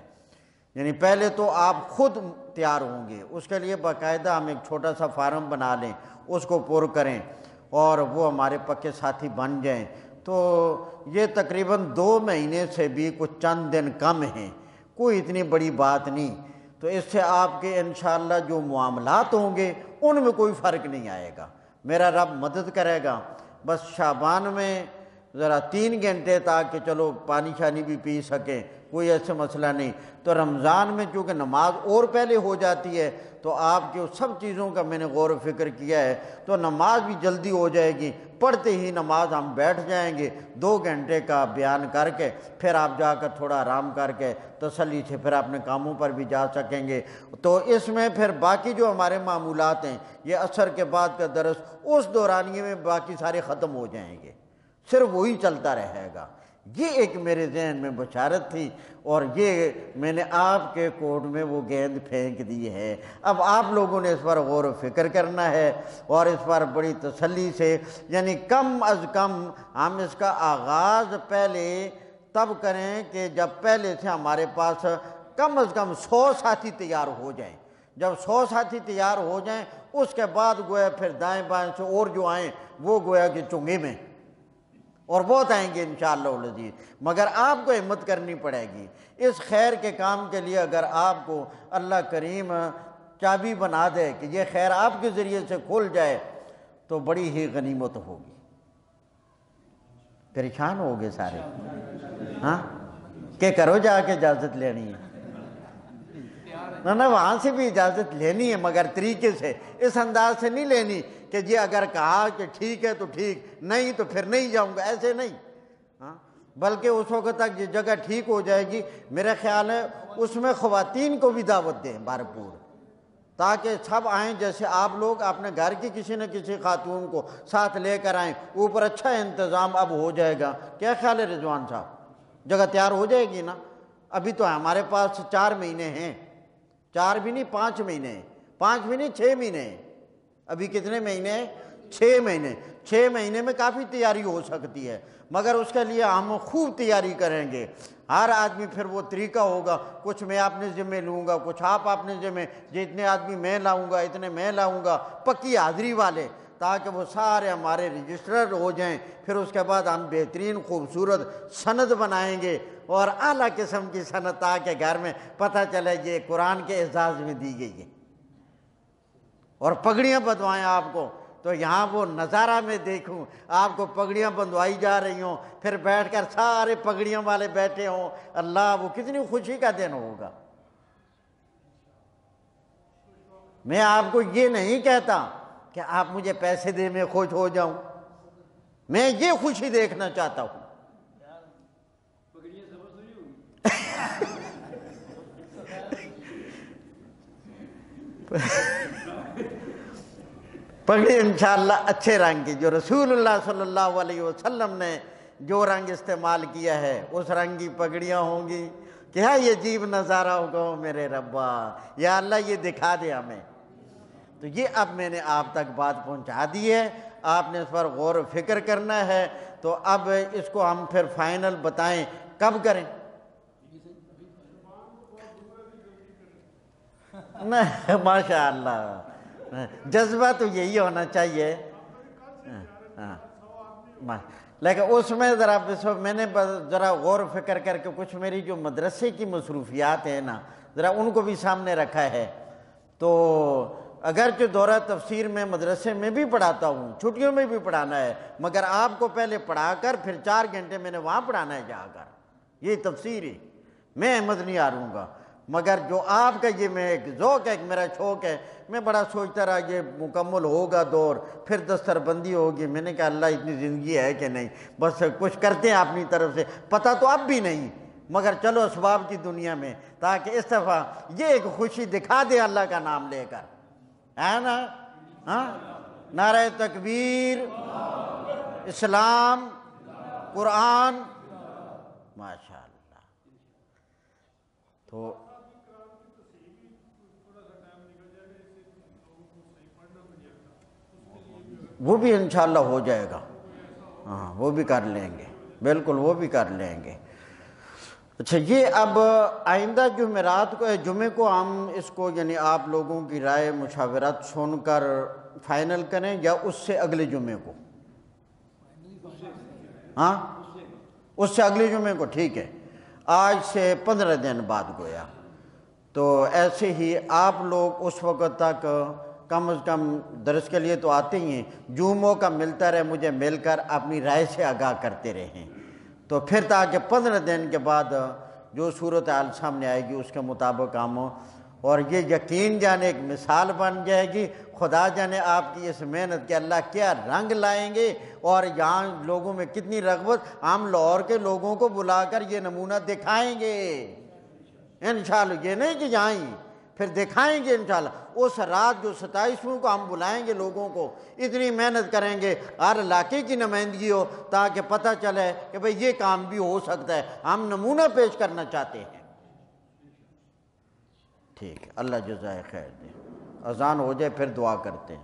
[SPEAKER 1] یعنی پہلے تو آپ خود تیار ہوں گے، اس کے لیے باقاعدہ ہم ایک چھوٹا سا فارم بنا لیں، اس کو پر کریں اور وہ ہمارے پکے ساتھی بن جائیں، تو یہ تقریباً 2 مہینے سے بھی کچھ چند دن کم ہیں، کوئی اتنی بڑی بات نہیں۔ تو اس سے آپ کے انشاءاللہ جو معاملات ہوں گے ان میں کوئی فرق نہیں آئے گا، میرا رب مدد کرے گا۔ بس شعبان میں ذرا 3 گھنٹے تاکہ چلو پانی شانی بھی پی سکیں، کوئی ایسا مسئلہ نہیں۔ تو رمضان میں چونکہ نماز اور پہلے ہو جاتی ہے تو آپ کی سب چیزوں کا میں نے غور و فکر کیا ہے، تو نماز بھی جلدی ہو جائے گی، پڑھتے ہی نماز ہم بیٹھ جائیں گے، 2 گھنٹے کا بیان کر کے پھر آپ جا کر تھوڑا آرام کر کے تسلی سے پھر اپنے کاموں پر بھی جا سکیں گے۔ تو اس میں پھر باقی جو ہمارے معمولات ہیں، یہ عصر کے بعد کا درس اس دورانیے میں باقی سارے ختم ہو جائیں گے، صرف وہی چلتا رہے گا۔ یہ ایک میرے ذہن میں بشارت تھی، اور یہ میں نے آپ کے کوٹ میں وہ گیند پھینک دی ہے۔ اب آپ لوگوں نے اس پر غور و فکر کرنا ہے اور اس پر بڑی تسلی سے، یعنی کم از کم ہم اس کا آغاز پہلے تب کریں کہ جب پہلے سے ہمارے پاس کم از کم 100 ساتھی تیار ہو جائیں۔ جب 100 ساتھی تیار ہو جائیں اس کے بعد گویا پھر دائیں بائیں سے اور جو آئیں وہ گویا کہ چنگے میں، اور بہت آئیں گے انشاءاللہ العزیز، مگر آپ کو ہمت کرنی پڑے گی اس خیر کے کام کے لیے۔ اگر آپ کو اللہ کریم چابی بنا دے کہ یہ خیر آپ کے ذریعے سے کھل جائے تو بڑی ہی غنیمت ہوگی۔ پریشان ہو گئے سارے، ہاں کہ کرو جا کے اجازت لینی ہے؟ نہ وہاں سے بھی اجازت لینی ہے، مگر طریقے سے، اس انداز سے نہیں لینی کہ جی اگر کہا کہ ٹھیک ہے تو ٹھیک، نہیں تو پھر نہیں جاؤں گا، ایسے نہیں، ہاں بلکہ اس وقت تک یہ جگہ ٹھیک ہو جائے گی۔ میرا خیال ہے اس میں خواتین کو بھی دعوت دیں بھرپور، تاکہ سب آئیں، جیسے آپ لوگ اپنے گھر کی کسی نہ کسی خاتون کو ساتھ لے کر آئیں، اوپر اچھا انتظام اب ہو جائے گا۔ کیا خیال ہے رضوان صاحب؟ جگہ تیار ہو جائے گی نا؟ ابھی تو ہمارے پاس 4 مہینے ہیں، 4 بھی نہیں 5 مہینے، 5 بھی نہیں 6 مہینے، ابھی کتنے مہینے ہیں؟ 6 مہینے۔ 6 مہینے میں کافی تیاری ہو سکتی ہے، مگر اس کے لیے ہم خوب تیاری کریں گے۔ ہر آدمی پھر وہ طریقہ ہوگا، کچھ میں اپنے ذمہ لوں گا، کچھ آپ اپنے ذمہ، جتنے آدمی میں لاؤں گا اتنے میں لاؤں گا، پکی حاضری والے، تاکہ وہ سارے ہمارے رجسٹرڈ ہو جائیں۔ پھر اس کے بعد ہم بہترین خوبصورت سند بنائیں گے، اور اعلیٰ قسم کی سند، تاکہ گھر میں پتہ چلے یہ قرآن کے اعزاز میں دی گئی ہے۔ اور پگڑیاں بندھوائیں آپ کو، تو یہاں وہ نظارہ میں دیکھوں آپ کو پگڑیاں بندھوائی جا رہی ہوں، پھر بیٹھ کر سارے پگڑیاں والے بیٹھے ہوں، اللہ وہ کتنی خوشی کا دن ہوگا۔ میں آپ کو یہ نہیں کہتا کہ آپ مجھے پیسے دے میں خوش ہو جاؤں، میں یہ خوشی دیکھنا چاہتا ہوں۔ پگڑی انشاءاللہ اچھے رنگ کی، جو رسول اللہ صلی اللہ علیہ وسلم نے جو رنگ استعمال کیا ہے اس رنگ کی پگڑیاں ہوں گی۔ کیا یہ عجیب نظارہ ہوگا میرے ربا، یا اللہ یہ دکھا دے ہمیں۔ تو یہ اب میں نے آپ تک بات پہنچا دی ہے، آپ نے اس پر غور و فکر کرنا ہے۔ تو اب اس کو ہم پھر فائنل بتائیں کب کریں؟ ماشاء اللہ، جذبہ تو یہی ہونا چاہیے، لیکن اس میں ذرا میں نے ذرا غور و فکر کر کے کچھ میری جو مدرسے کی مصروفیات ہیں نا ذرا ان کو بھی سامنے رکھا ہے۔ تو اگرچہ دورہ تفسیر میں مدرسے میں بھی پڑھاتا ہوں، چھٹیوں میں بھی پڑھانا ہے، مگر آپ کو پہلے پڑھا کر پھر 4 گھنٹے میں نے وہاں پڑھانا ہے جا کر، یہ تفسیر ہے، میں احمد نہیں ہاروں گا۔ مگر جو آپ کا یہ میں ایک ذوق ہے، ایک میرا شوق ہے، میں بڑا سوچتا رہا یہ مکمل ہوگا دور، پھر دستر بندی ہوگی۔ میں نے کہا اللہ اتنی زندگی ہے کہ نہیں، بس کچھ کرتے ہیں اپنی طرف سے، پتہ تو اب بھی نہیں، مگر چلو اسباب کی دنیا میں، تاکہ اس دفعہ یہ ایک خوشی دکھا دے اللہ کا نام لے کر، ہے نا؟ ہاں، نعرہ تکبیر، اسلام، قرآن، ماشاء اللہ۔ تو وہ بھی انشاءاللہ ہو جائے گا، ہاں وہ بھی کر لیں گے، بالکل وہ بھی کر لیں گے۔ اچھا، یہ اب آئندہ جمعرات کو جمعے کو ہم اس کو یعنی آپ لوگوں کی رائے مشاورت سن کر فائنل کریں یا اس سے اگلے جمعے کو؟ ہاں اس سے اگلے جمعے کو، ٹھیک ہے، آج سے 15 دن بعد گویا۔ تو ایسے ہی آپ لوگ اس وقت تک کم از کم درس کے لیے تو آتے ہی ہیں، جو موقع ملتا رہے مجھے مل کر اپنی رائے سے آگاہ کرتے رہیں، تو پھر تاکہ 15 دن کے بعد جو صورتحال سامنے آئے گی اس کے مطابق ہم، اور یہ یقین جانے ایک مثال بن جائے گی، خدا جانے آپ کی اس محنت کے اللہ کیا رنگ لائیں گے، اور یہاں لوگوں میں کتنی رغبت، ہم لاہور کے لوگوں کو بلا کر یہ نمونہ دکھائیں گے انشاءاللہ، یہ نہیں کہ یہاں ہی پھر دکھائیں گے انشاءاللہ۔ اس رات جو 27ویں کو ہم بلائیں گے لوگوں کو، اتنی محنت کریں گے، ہر علاقے کی نمائندگی ہو تاکہ پتہ چلے کہ بھئی یہ کام بھی ہو سکتا ہے، ہم نمونہ پیش کرنا چاہتے ہیں۔ ٹھیک ہے، اللہ جزائے خیر دے۔ اذان ہو جائے پھر دعا کرتے ہیں۔